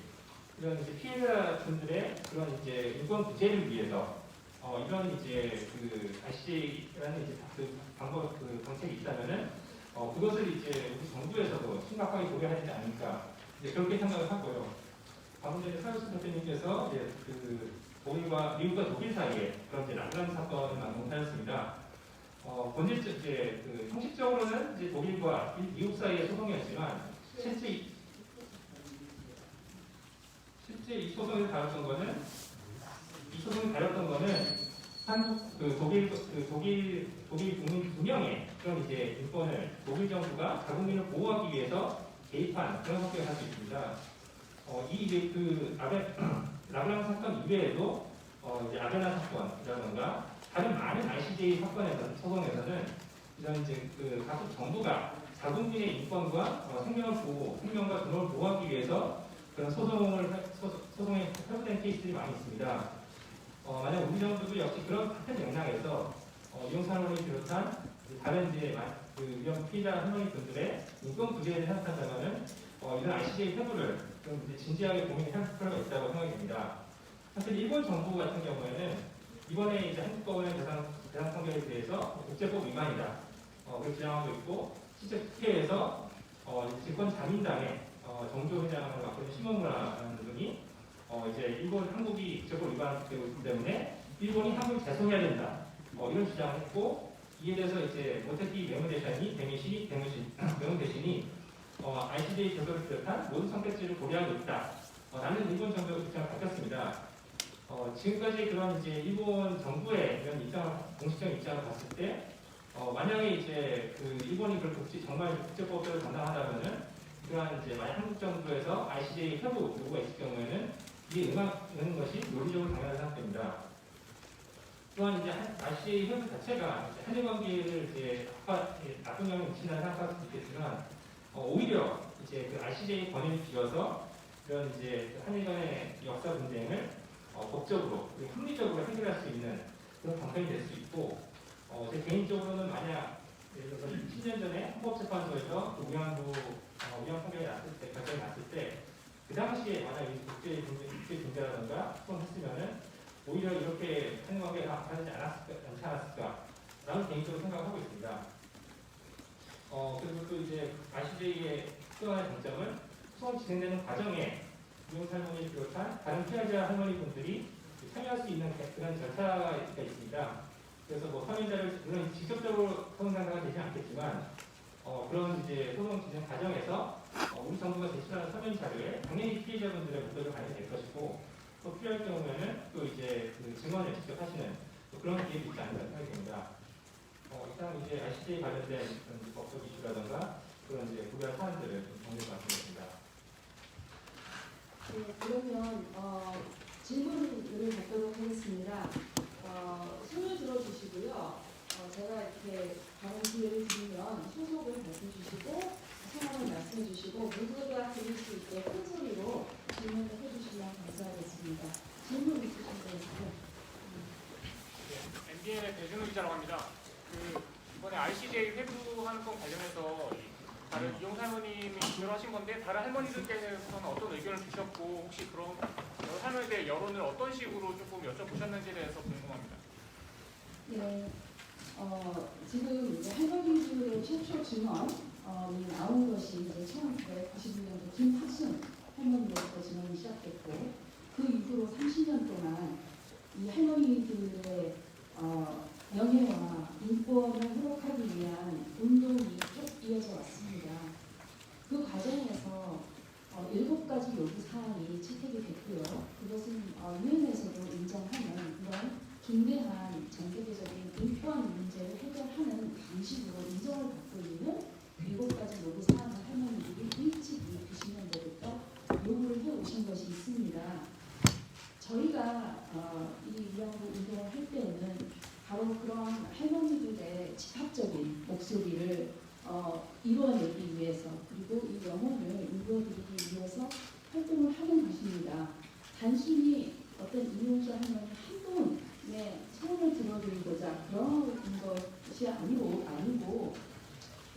S5: 이런 이제 피해자분들의 그런 이제 인권 구제를 위해서 이런 이제 그 ICJ라는 이제 그 정책이 있다면은 그것을 이제 우리 정부에서도 심각하게 고려하지 않을까 이제 그렇게 생각을 하고요. 방금 전에 사유수 대표님께서 이제 미국과 독일 사이에 그런 이제 락란 사건을 방문하였습니다. 본질적 이제 형식적으로는 이제 독일과 미국 사이의 소송이었지만 실제 이 소송을 다뤘던 거는 한국 독일 국민 2명의 그런 이제 인권을 독일 정부가 자국민을 보호하기 위해서 개입한 그런 성격을 할 수 있습니다. 라그랑 사건 이외에도 이제 아베나 사건이라던가 다른 많은 ICJ 소송에서는 이런 이제 각국 정부가 자국민의 인권과 생명과 존엄을 보호하기 위해서 그런 소송에 회부된 케이스들이 많이 있습니다. 만약 우리 정부도 역시 그런 같은 맥락에서 이용사람을 비롯한 다른 이제 위험 피해자 할머니분들의 인권 구제를 생각한다면은 이런 ICJ 회부를 좀 이제 진지하게 고민할 필요가 있다고 생각이 듭니다. 사실 일본 정부 같은 경우에는 이번에 이제 한국법원의 대상 판결에 대해서 국제법 위반이다. 그렇게 주장하고 있고 실제 국회에서 집권자민당의 정조 회장을 맡고 있는 시모무라라는 분이 이제 한국이 국제법 위반되고 있기 때문에 일본이 한국을 재송해야 된다. 이런 주장을 했고 이에 대해서 이제 모테키 외무대신이 ICJ 조서를 비롯한 모든 선택지를 고려하고 있다. 라는 일본 정부의 입장을 밝혔습니다. 지금까지 그런 이제 일본 정부의 이런 공식적인 입장을 봤을 때, 만약에 이제 그 일본이 정말 국제법대로 담당하다면은 그러한 이제 만약 한국 정부에서 ICJ 회부 요구가 있을 경우에는 이게 응하는 것이 논리적으로 당연하다고 생각됩니다. 또한 이제 ICJ 회부 자체가 한일 관계를 이제 나쁜 영향을 미친다는 생각할 수 있겠지만, 오히려 이제 그 ICJ 권위를 빌어서 그런 이제 한일 간의 역사 분쟁을 법적으로 그리고 합리적으로 해결할 수 있는 그런 방편이 될 수 있고, 제 개인적으로는 만약 예를 들어서 10년 전에 헌법재판소에서 그 위안 판결이 결정이 났을 때 그 당시에 만약 이 국제 중재라든가 수긍했으면은 오히려 이렇게 한일 관계가 악화되지 않지 않았을까라는 개인적으로 생각을 하고 있습니다. 그리고 또 이제 ICJ의 또 하나의 장점은 수험 진행되는 과정에 이용사 할머니를 비롯한 다른 피해자 할머니분들이 참여할 수 있는 그런 절차가 있습니다. 그래서 뭐 서면자를 물론 직접적으로 소송상사가 되지 않겠지만 그런 이제 소송 진행 과정에서 우리 정부가 제출하는 서면 자료에 당연히 피해자분들의 목소리가 반영이 될 것이고 또 필요할 경우에는 또 이제 그 증언을 직접 하시는 그런 기회도 있지 않을까 생각이 됩니다. 이상 이제 ICJ 관련된 법적 이슈라든가 그런 이제 구별 사안들을 정리해 봤습니다.
S3: 네, 그러면 질문을 받도록 하겠습니다. 손을 들어주시고요. 제가 이렇게 발언 기회를 드리면 소속을 말씀해주시고 상황을 말씀해주시고 모두가 들을 수 있게 큰 소리로 질문을 해주시면 감사하겠습니다. 질문 있으신 분 있으세요?
S6: MBN의 배준우 기자라고 합니다. 이번에 ICJ 회부하는 건 관련해서 다른 이용 할머님이 주문을 하신 건데 다른 할머니들께서는 어떤 의견을 주셨고 혹시 그런 할머니에 대해 여론을 어떤 식으로 조금 여쭤보셨는지에 대해서 궁금합니다.
S3: 네, 지금 이제 할머니들의 최초 증언이 나온 것이 이제 1992년도 김학순 할머니로부터 증언이 시작됐고 그 이후로 30년 동안 이 할머니들의 명예와 인권을 회복하기 위한 운동이 쭉 이어져 왔습니다. 그 과정에서 7가지 요구사항이 채택이 됐고요. 그것은 유엔에서도 인정하는 그런 중대한 전 세계적인 인권 문제를 해결하는 방식으로 인정을 받고 있는 7가지 요구사항을 할머니들이 일찍이 90년대부터 요구를 해오신 것이 있습니다. 저희가 이 위안부 운동을 할 때는 바로 그런 할머니들의 집합적인 목소리를 이루어내기 위해서 그리고 이 영혼을 이루어드리기 위해서 활동을 하는 것입니다. 단순히 어떤 이용자 할머니 한 분의 소원을 들어드리고자 그런 것이 아니고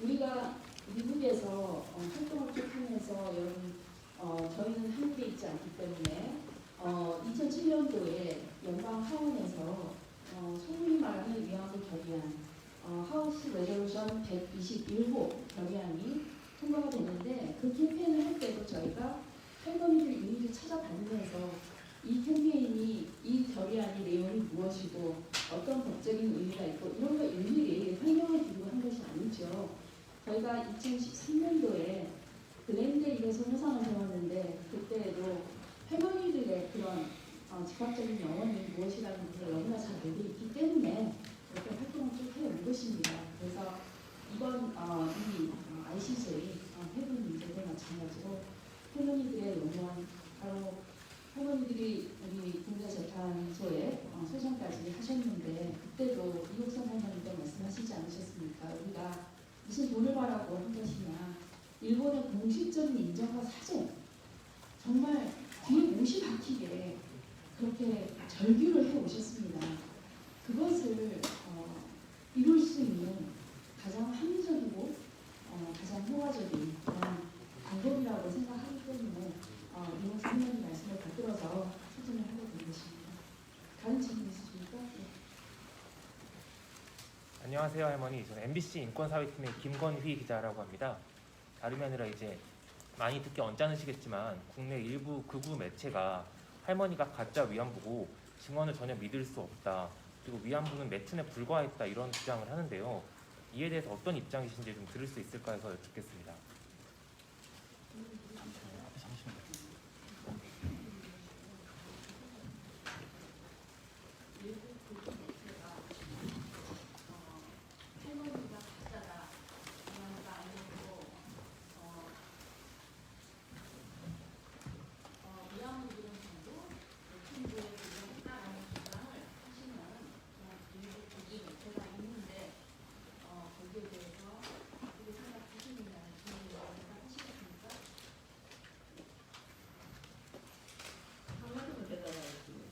S3: 우리가 미국에서 활동을 쭉 하면서 저희는 한국에 있지 않기 때문에 2007년도에 연방 하원에서 소위 말하는 위안부 결의안 하우스 레졸루션 121호 결의안이 통과가 됐는데 그 캠페인을 할 때도 저희가 할머니들 일일이 찾아다니면서 이 캠페인이 이 결의안의 내용이 무엇이고 어떤 법적인 의미가 있고 이런 거 일일이 설명을 드리고 한 것이 아니죠. 저희가 2013년도에 글렌데일에 소녀상을 세웠는데 그때에도 할머니들의 그런 집합적인 영혼이 무엇이라는 것을 너무나 잘 알고 있기 때문에 이렇게 활동을 쭉 해온 것입니다. 그래서 이번 이 ICJ 회부 문제도 마찬가지로 할머니들의 영혼, 바로 할머니들이 우리 국가재판소에 소송까지 하셨는데 그때도 이옥선 할머니도 말씀하시지 않으셨습니까? 우리가 무슨 돈을 벌라고 한 것이냐, 일본의 공식적인 인정과 사죄, 정말 뒤에 못이 박히게 그렇게 절규를 해오셨습니다. 그것을 이룰 수 있는 가장 합리적이고 가장 효과적인 그런 방법이라고 생각하기 때문에 이용 선생님 말씀을 받들어서 추진을 하게 된 것입니다. 다른 질문 있으십니까?
S7: 안녕하세요 할머니. 저는 MBC 인권사회팀의 김건휘 기자라고 합니다. 다름이 아니라 이제 많이 듣기 언짢으시겠지만 국내 일부 극우 매체가 할머니가 가짜 위안부고 증언을 전혀 믿을 수 없다. 그리고 위안부는 매춘에 불과했다 이런 주장을 하는데요. 이에 대해서 어떤 입장이신지 좀 들을 수 있을까 해서 여쭙겠습니다.
S3: 할머니가 가짜다, 위안부가 아니고 위안부들은 전부 친구의 부정했다라는 주장을 하시는 일부 국제 매체가 있는데 거기에 대해서 어떻게 생각하시느냐는 질문을 생각하시겠습니까?
S1: 한마디로 대답하겠습니다.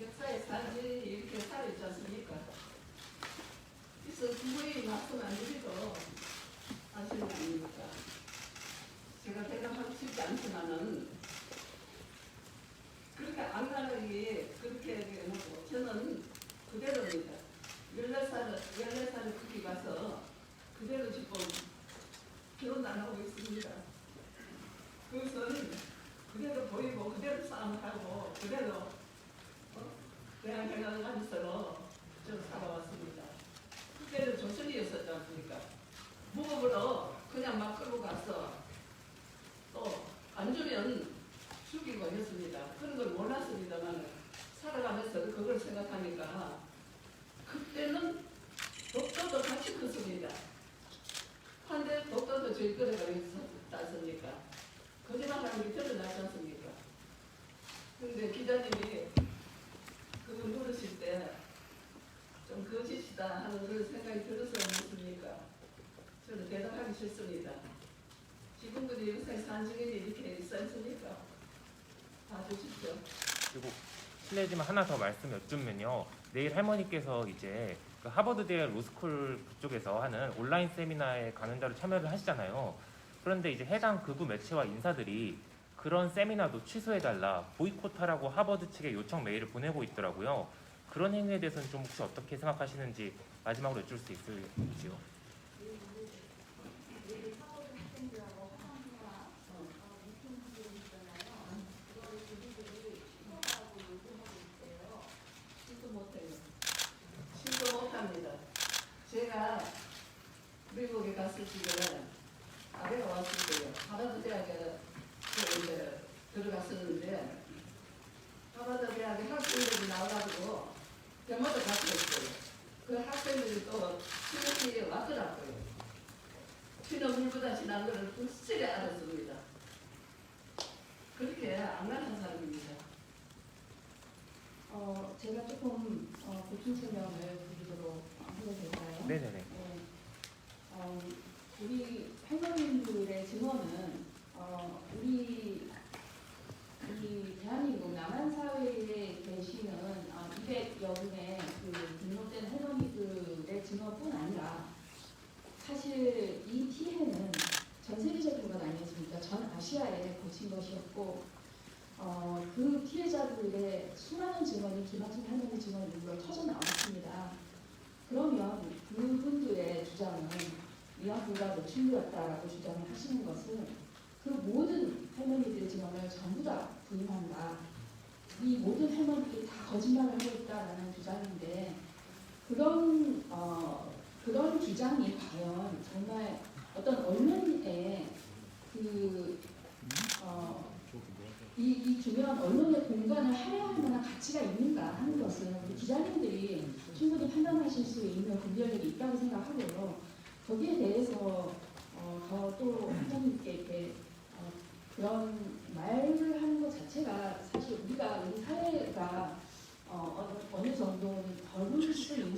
S1: 역사의 사진이 이렇게 살아있지 않습니까? 그래서 누구의 말씀 안 드리고 아시는 거 아닙니까? 제가 대답하고 싶지 않지만은 그렇게 안간하게 그렇게 해놓고 저는 그대로입니다. 14살을 그렇게 가서 그대로 지금 결혼도 안 하고 있습니다. 그것은 그대로 보이고 그대로 싸움을 하고 그대로 대한 생각을 가지서 좀 살아왔습니다. 그때는 조선이었었지 않습니까? 무급으로 그냥 막 끌고 가서 또 안 주면 죽이고 했습니다. 그런 걸 몰랐습니다만 살아가면서 그걸 생각하니까 그때는 독도도 같이 컸습니다. 한데 독도도 저희 거래가 있었지 않습니까? 거짓말하는 게 드러나지 않습니까? 근데 기자님이 그거 물으실 때 좀 거짓이다 하는 그런 생각이 들어서 묻습니까? 저는 대답하기 싫습니다. 지금까지 역사의 산증인이 이렇게 있지 않습니까? 봐주십시오.
S7: 그리고 실례지만 하나 더 말씀 여쭙면요. 내일 할머니께서 이제 그 하버드대 로스쿨 그쪽에서 하는 온라인 세미나에 강연자로 참여를 하시잖아요. 그런데 이제 해당 극우 매체와 인사들이 그런 세미나도 취소해달라, 보이콧하라고 하버드 측에 요청 메일을 보내고 있더라고요. 그런 행위에 대해서는 좀 혹시 어떻게 생각하시는지 마지막으로 여쭐 수 있을지요?
S1: 신고 못합니다. 제가 미국에 갔을 때 아래가 왔을 때요. 하버드 대학에 이제 들어갔었는데 하버드 대학에 학생들이 나와가지고 병원도 같이 했어요. 그 학생들이 또 시내에 왔더라고요. 피는 물보다 지난 것을 확실히 알았습니다. 그렇게 악랄한 사람입니다.
S3: 제가 조금 보충 설명을 드리도록 해도 될까요?
S7: 네네네.
S3: 네. 우리 할머님들의 증언은 우리 이 대한민국 남한 사회에 계시는 200여 분의 그 등록된 할머니들의 증언뿐 아니라 사실 이 피해는 전 세계적인 건 아니었습니까? 전 아시아에 거친 것이었고 그 피해자들의 수많은 증언이 김학순 할머니 증언 이후로 터져 나왔습니다. 그러면 그분들의 주장은 위안부가 노출되었다라고 주장을 하시는 것은 그 모든 할머니들의 증언을 전부 다 부인한다. 이 모든 할머니들이 다 거짓말을 하고 있다라는 주장인데 그런 주장이 과연 정말 어떤 언론의 이 중요한 언론의 공간을 할애할 만한 가치가 있는가 하는 것은 우리 기자님들이 충분히 판단하실 수 있는 분별력이 있다고 생각하고요. 거기에 대해서 더 또 한장님께 이렇게 그런 말을 하는 것 자체가 사실 우리 사회가 어느 정도는 벌을 수 있는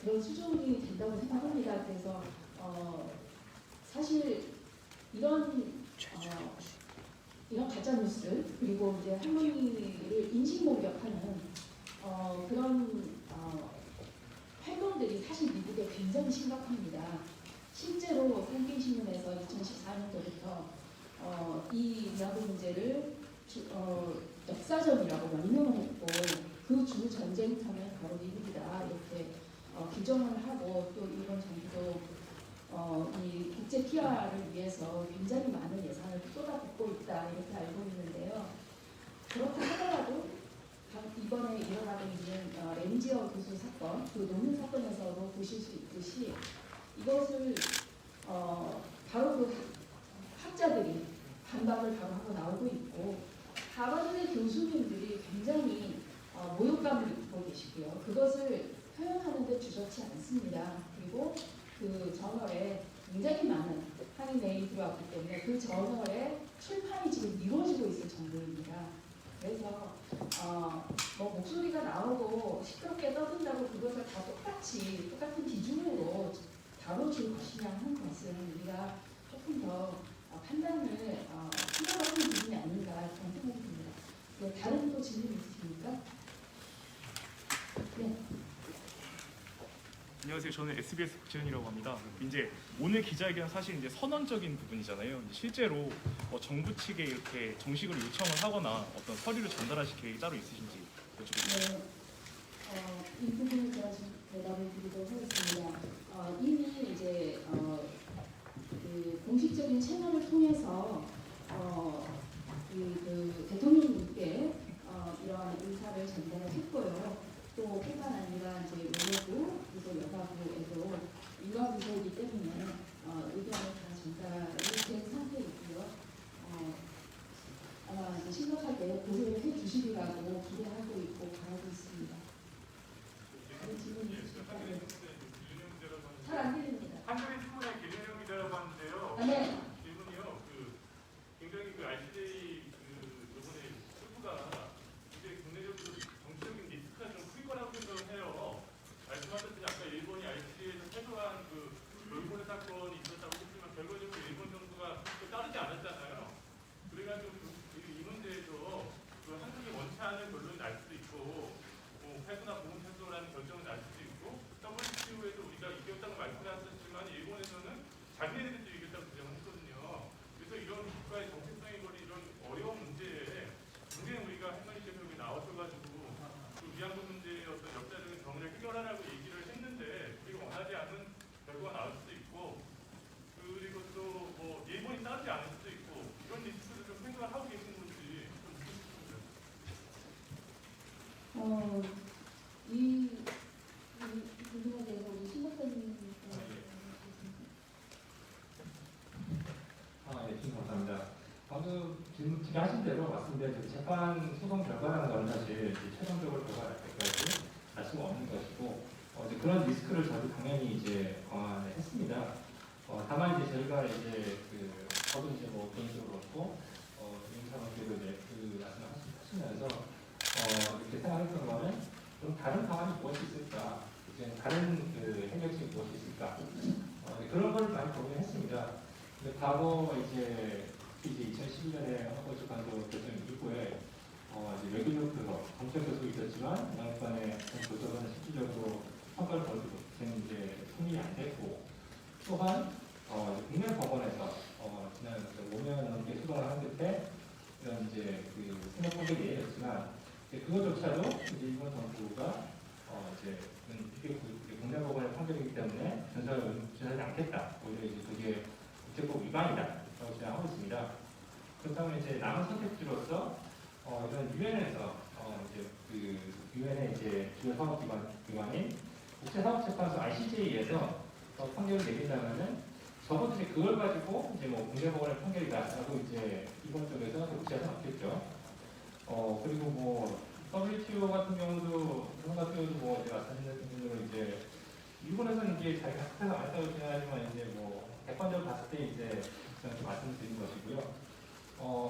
S3: 그런 수준이 된다고 생각합니다. 그래서 사실 이런 가짜 뉴스 그리고 이제 할머니를 인신 공격하는 그런 활동들이 사실 미국에 굉장히 심각합니다. 실제로 산케이신문에서 2014년도부터 이 위안부 문제를 역사전이라고 명명을 했고 일이다 이렇게 규정을 하고 또 이번 정부도 이 국제 PR을 위해서 굉장히 많은 예산을 쏟아붓고 있다 이렇게 알고 있는데요. 그렇다 하더라도 이번에 일어나고 있는 렌지어 교수 사건, 그 논문 사건에서도 보실 수 있듯이 이것을 바로 그 학자들이 반박을 바로 하고 나오고 있고 하버드대 교수님들이 굉장히 모욕감을 입고 계시고요. 그것을 표현하는 데 주저치 않습니다. 그리고 그 저널에 굉장히 많은 한인 메일이 들어왔기 때문에 그 저널의 출판이 지금 이루어지고 있을 정도입니다. 그래서 뭐 목소리가 나오고 시끄럽게 떠든다고 그것을 다 똑같은 기준으로 다뤄줄 것이냐 하는 것은 우리가 조금 더 판단을 생각하는 부분이 아닌가 그런 생각이 듭니다. 네, 다른 또 질문 있으십니까? 네.
S8: 안녕하세요. 저는 SBS 박지현이라고 합니다. 이제 오늘 기자회견 사실 이제 선언적인 부분이잖아요. 이제 실제로 정부 측에 이렇게 정식으로 요청을 하거나 어떤 서류를 전달하실 계획이 따로 있으신지 여쭤보겠습니다.
S3: 네, 이 부분에 제가 좀 대답을 드리도록 하겠습니다. 이미 이제 그 공식적인 채널을 통해서 그 대통령님께 이러한 의사를 전달을 했고요. 또 뿐만 아니라 이제 외교부 그리고 여가부에도 일반 부서이기 때문에 의견을 다 전달이 된 상태이고요. 아마 이제 심각하게 고려를 해주시리라고 기대하고 있고 바라고 있습니다. 다른 질문이 있으실까요? 잘 안 들립니다.
S6: 한국의 신문의 김현영 기자라고 하는데요.
S3: 네.
S6: 질문이요. 굉장히 ICJ 이번에 승부가 이제 국내적으로 정치적인 리스크가 좀 클 거라고 생각을 해요. 말씀하셨듯이 아까 일본이 ICJ에서 최소한 일본의 사건이 있었다고 했지만 결과적으로 일본 정부가 따르지 않았잖아요. 그래가지고 이 문제에서 한국이 원치 않은 결론이 날 수도 있고 패소나 보험 패소라는 결정을 날 수도 있고 WTO에도 우리가 이겼다고 말씀하셨지만 일본에서는 자기네들도 이겼다고 주장을 했거든요. 그래서 이런 국가의 정체성이 걸린 이런 어려운 문제에 굉장히 우리가 할머니께서 여기 나오셔가지고 위안부 문제의 어떤 역사적인 경험을 해결하라고 얘기를 했는데 우리가 원하지 않는 결과가 나올 수도 있고 그리고 또 일본이 따르지 않을 수도 있고 이런 리스크를 좀 생각을 하고 계시는 건지 좀 묻고 싶습니다.
S3: 이 부분에 대해서 우리 신박사님
S5: 네, 질문 감사합니다. 방금 질문 하신 대로 맞습니다. 재판 소송 결과라는 건 사실 최종적으로 결과가 날 때까지 알 수가 없는 것이고 이제 그런 리스크를 저도 당연히 이제 했습니다. 다만 이제 저희가 이제 저도 이제 개인적으로 그렇고 윤사관께도 이제 말씀을 하시면서 이렇게 생각했던 거는 좀 다른 방안이 무엇이 있을까, 이제 다른 해결책이 무엇이 있을까 그런 걸 많이 고민했습니다. 과거 이제 2012년에 헌법재판소 결정 이후에 이제 외교적 정책 교섭이 있었지만 양반의 교섭은 실질적으로 성과를 거두고 이제 승인이 안 됐고 또한 국내법원에서 지난 5년 넘게 수동을 한 끝에 이런 이제 승낙 판결이 내렸지만 그것조차도 이제 일본 정부가 이제 이게 국내법원의 판결이기 때문에 준수하지 않겠다. 오히려 이제 그게 국제법 위반이다라고 주장하고 있습니다. 그렇다면 이제 남은 선택지로서 이런 유엔에서 이제 유엔의 이제 주요 사업기관인 국제사업재판소 ICJ에서 판결을 내린다면은 적어도 이제 그걸 가지고 이제 국내법원의 판결이다라고 이제 이번 쪽에서 국제가 없겠죠. 그리고 WTO 같은 경우도 그런 같은 경우도 이제 마찬가지로 이제 일본에서는 이제 자기가 학회에서 안 했다고 생각하지만 이제 객관적으로 봤을 때 이제 저는 말씀을 드린 것이고요.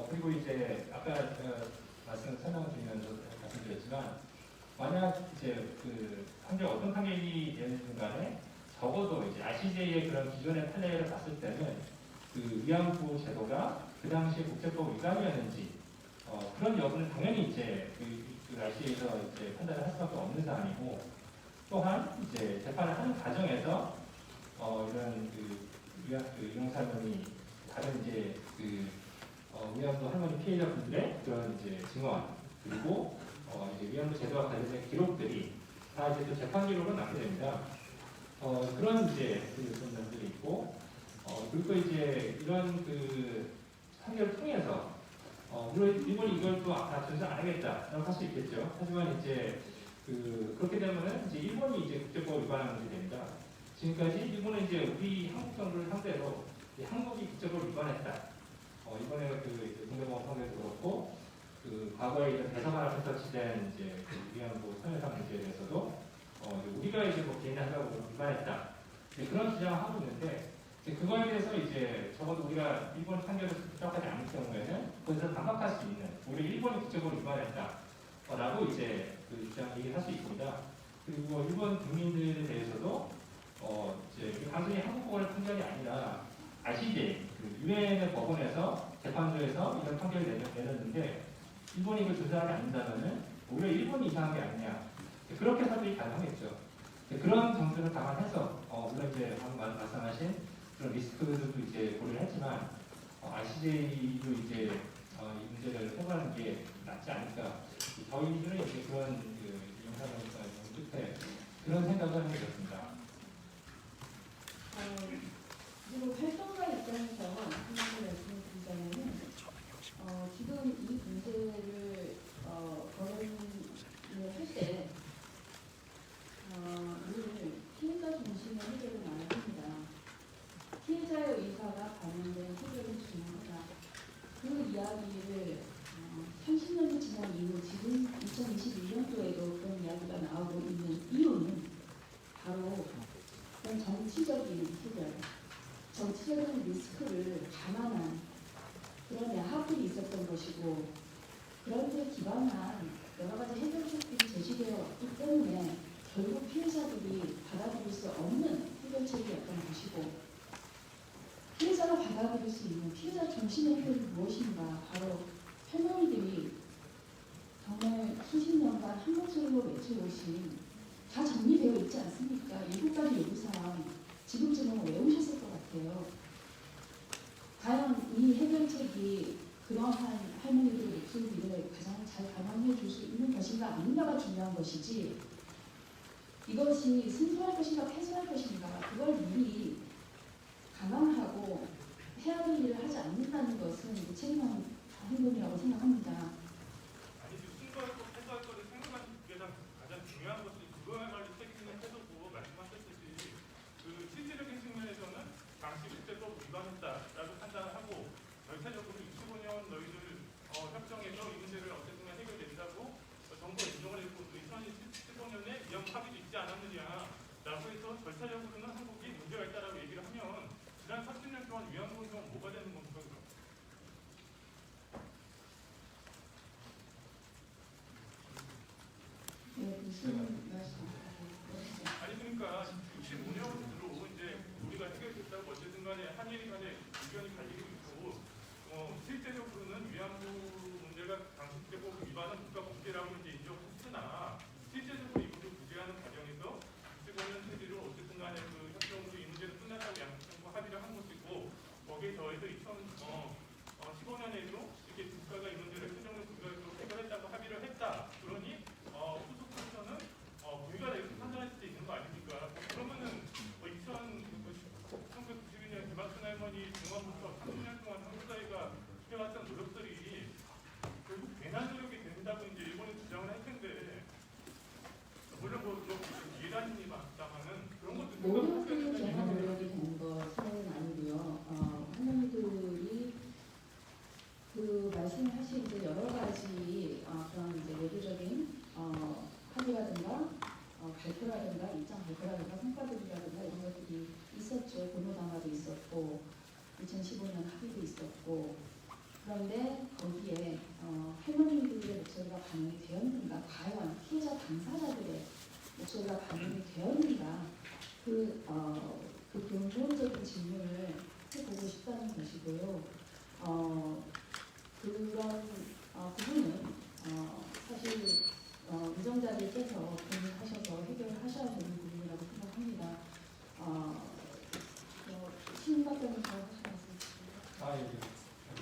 S5: 그리고 이제 아까 설명드리면서 말씀드렸지만 만약 이제 판결 어떤 판결이 되는 간에 적어도 이제 ICJ의 그런 기존의 판례를 봤을 때는 위안부 제도가 그 당시 국제법 위반이었는지 그런 여부는 당연히 이제 ICJ에서 이제 판단을 할 수밖에 없는 사안이고 또한 이제 재판을 하는 과정에서 이런 유영사 할머니 다른 이제 위안부 할머니 피해자분들의 그런 이제 증언 그리고 이제 위안부 제도와 관련된 기록들이 다 이제 또 재판 기록은 남게 됩니다. 그런 이제 그 점들이 있고, 그리고 이제 이런 그 판결을 통해서 물론 일본이 이걸 또 다 전수 안 하겠다라고 할 수 있겠죠. 하지만 이제 그렇게 되면은 이제 일본이 이제 국제법 위반하는 게 됩니다. 지금까지 일본은 이제 우리 한국 정부를 상대로 한국이 국제법을 위반했다. 이번에 그 국내법원 판결도 그렇고 과거에 이제 대사관 앞에 설치된 이제 위안부 참여상 문제에 대해서도 우리가 이제 뭐 개인하려고 위반했다. 그런 주장을 하고 있는데 그거에 대해서 이제 적어도 우리가 일본 판결을 부탁하지 않을 경우에는 그것을 반박할 수 있는 우리 일본이 국제법을 위반했다라고 이제 그 주장 얘기를 할 수 있습니다. 그리고 일본 국민들에 대해서도 이제 단순히 한국법원의 판결이 아니라 ICJ 유엔의 법원에서 재판소에서 이런 판결을 내렸는데 일본이 그 조사하지 않는다면은 오히려 일본이 이상한 게 아니냐 그렇게 해석이 가능하겠죠. 그런 점들을 감안해서 물론 이제 방금 말씀하신 그런 리스크들도 이제 고려를 했지만 ICJ도 이제 이 문제를 해보는 게 낫지 않을까. 저희들은 이제 그런 그 영상을 끝에 그런 생각을 하게 되었습니다.
S3: 그리고 활동가 입장에서 한 가지 말씀을 드리자면은 지금 이 문제를 거론을 할 때 늘 피해자 중심의 해결을 말합니다. 피해자의 의사가 반영된 해결을 주장하다. 그 이야기를 30년이 지난 이후 지금 2021년도에도 그런 이야기가 나오고 있는 이유는 바로 그런 정치적인 해결, 정치적인 리스크를 감안한 그런 야합이 있었던 것이고 그런 데 기반한 여러 가지 해결책들이 제시되어 왔기 때문에 결국 피해자들이 받아들일 수 없는 해결책이었던 것이고 피해자가 받아들일 수 있는 피해자 중심의 해결이 무엇인가 바로 할머니들이 정말 수십 년간 한 목소리로 외쳐오신 다 정리되어 있지 않습니까? 7가지 요구사항 지금쯤은 외우셨을 것 같아요. 과연 이 해결책이 그러한 할머니들의 목소리를 가장 잘 반영해 줄 수 있는 것인가 아닌가가 중요한 것이지 이것이 승소할 것인가 패소할 것인가 그걸 미리 감안하고 해야 될 일을 하지 않는다는 것은 무책임한 행동이라고 생각합니다.
S4: 아니 승소할 것, 패소할 것을 생각하는 게 가장 중요한 것이 그거야말로 책임있는 태도고 말씀하셨듯이 그 실질적인 측면에서는 당시 국제법 위반했다라고 판단을 하고 절차적으로 25년 너희들 협정에서 이 문제를 어쨌든 해결된다고 정부가 인정을 했고 2015년에 위안부 합의도 있지 않았느냐라고 해서 절차적으로는 한국이 문제가 있다라고 얘기를 하면 지난 30년 동안 위안부 운동은 뭐가 되는 겁니까?
S3: 네, 무슨 말씀?
S4: 아니 그러니까 65년으로 이제 우리가 해결됐다고 어쨌든 간에 한일 간에 의견이 갈리고 있고 실제적으로는 위안부 문제가 당시 국제법 위반은 국가범죄라고 이제 인정했으나 실제적으로 이것을 구제하는 과정에서 65년 체제로 어쨌든 간에 그 협정으로 이 문제는 끝났다고 양국 정부가 합의를 한 것이고 거기에 더해서 2015년에도 이렇게 국가가 이 문제를 최종적으로 국가적으로 해결했다고 합의를 했다. 그러니 후속부에서는 우리가 이렇게 판단할 수도 있는 거 아닙니까? 그러면은 1992년 김학순 할머니 중원부터 30년 동안 한국 사회가 해왔던 노력들이 결국 괜한 노력이 된다고 이제 일본이 주장을 할 텐데 물론 예단이 맞다마는 그런 것도
S3: 모든 괜한 노력이 되는 것은 아니고요. 할머니들이 그 말씀하신 이제 여러 가지 그런 이제 내부적인 합의라든가 발표라든가 입장 발표라든가 성과들이라든가 이런 것들이 있었죠. 공모담화도 있었고 2015년 합의도 있었고 그런데 거기에 할머니들의 목소리가 반영이 되었는가 과연 피해자 당사자들의 목소리가 반영이 되었는가 그 근본적인 질문을 해보고 싶다는 것이고요. 그런 부분은 사실 유정자들께서 고민하셔서 해결하셔야 되는 부분이라고 생각합니다. 신박사님 더 하실 말씀 있으십니까?
S5: 예.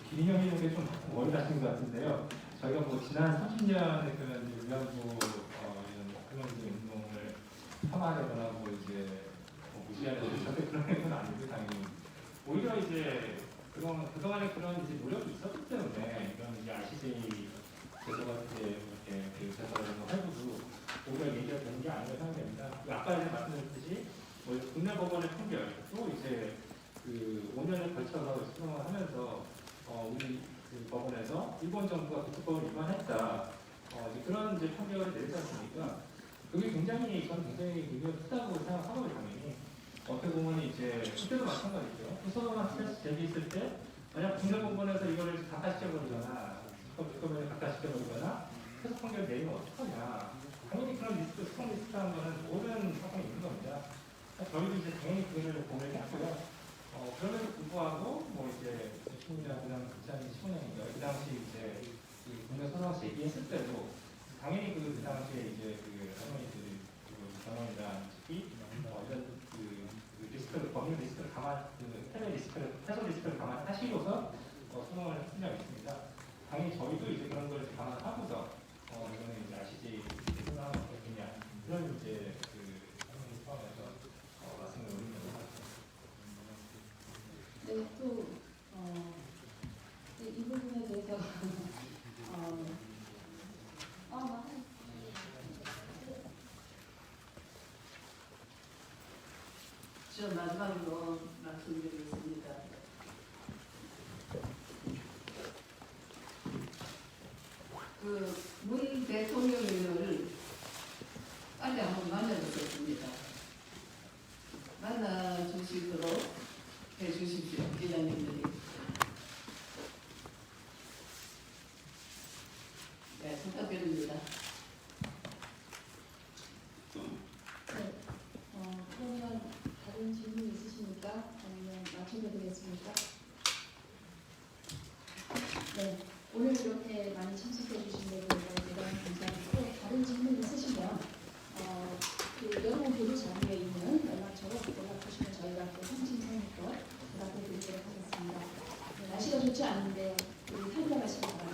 S5: 기린형님에게 좀 머리 다신 것 같은데요. 저희가 뭐 지난 30년의 그런 위안부 이런 할머니들 운동을 폄하하거나 뭐 이제 무시하는 절대 그런 건 아니고 당연히 오히려 이제 그동안에 그런 이제 노력이 있었기 때문에 이런 이제 RCJ 제도가 이제 이렇게 그 제도라는 해부도 오히려 얘기가 되는 게 아닌가 생각됩니다. 아까 이제 말씀드렸듯이 뭐 국내 법원의 판결 또 이제 그 5년에 걸쳐서 수정을 하면서 우리 그 법원에서 일본 정부가 국제법을 위반했다 이제 그런 이제 판결을 내리지 않습니까? 그게 굉장히 저는 굉장히 의미가 크다고 생각하고요. 당연히 어떻게 보면 이제 그때도 마찬가지죠. 소송한 스트레스 제기했을 때 만약 국내법원에서 이거를 각하시켜버리거나 특검을 각하시켜버리거나 해석 판결 내리면 어떡하냐. 당연히 그런 리스크, 스트레스 리스크라는 거는 모든 사건이 있는 겁니다. 저희도 이제 당연히 그거를 고민했고요. 그럼에도 불구하고 뭐 이제 2015년, 2015년인가 그 당시 이제 그 국내 소송 제기했을 때도 당연히 그 당시에 이제 그 할머니들이 그 변호인이랑 특히 이런 그 리스크를 법률 리스크를 해외 리스크를 해소 리스크를 감안하시고서 소송을 했은 적이 있습니다. 당연히 저희도 이제 그런 걸 감안하고서 이거는 이제 RCJ 소송하면 어떻겠냐 그런 이제 그 할머니 포함해서 말씀을 올린 겁니다.
S3: 네, 또 이 부분에 대해서
S1: 저 마지막으로 말씀드리겠습니다. 그 문 대통령을 빨리 한번 만나보겠습니다. 만나 주시도록 해주십시오, 기자님들이. 네, 부탁드립니다.
S3: 네, 그러면 다른 질문 있으십니까? 아니면 마쳐드리겠습니까? 네, 오늘 이렇게 많이 참석해 주신 데 대해서 대단히 감사드리고 다른 질문 있으시면 그 여러분 보도 자료에 있는 연락처로 연락하시면 저희가 또 성심성의껏 대답해 드리도록 하겠습니다. 네, 날씨가 좋지 않은데 우리 살펴가시기 바랍니다.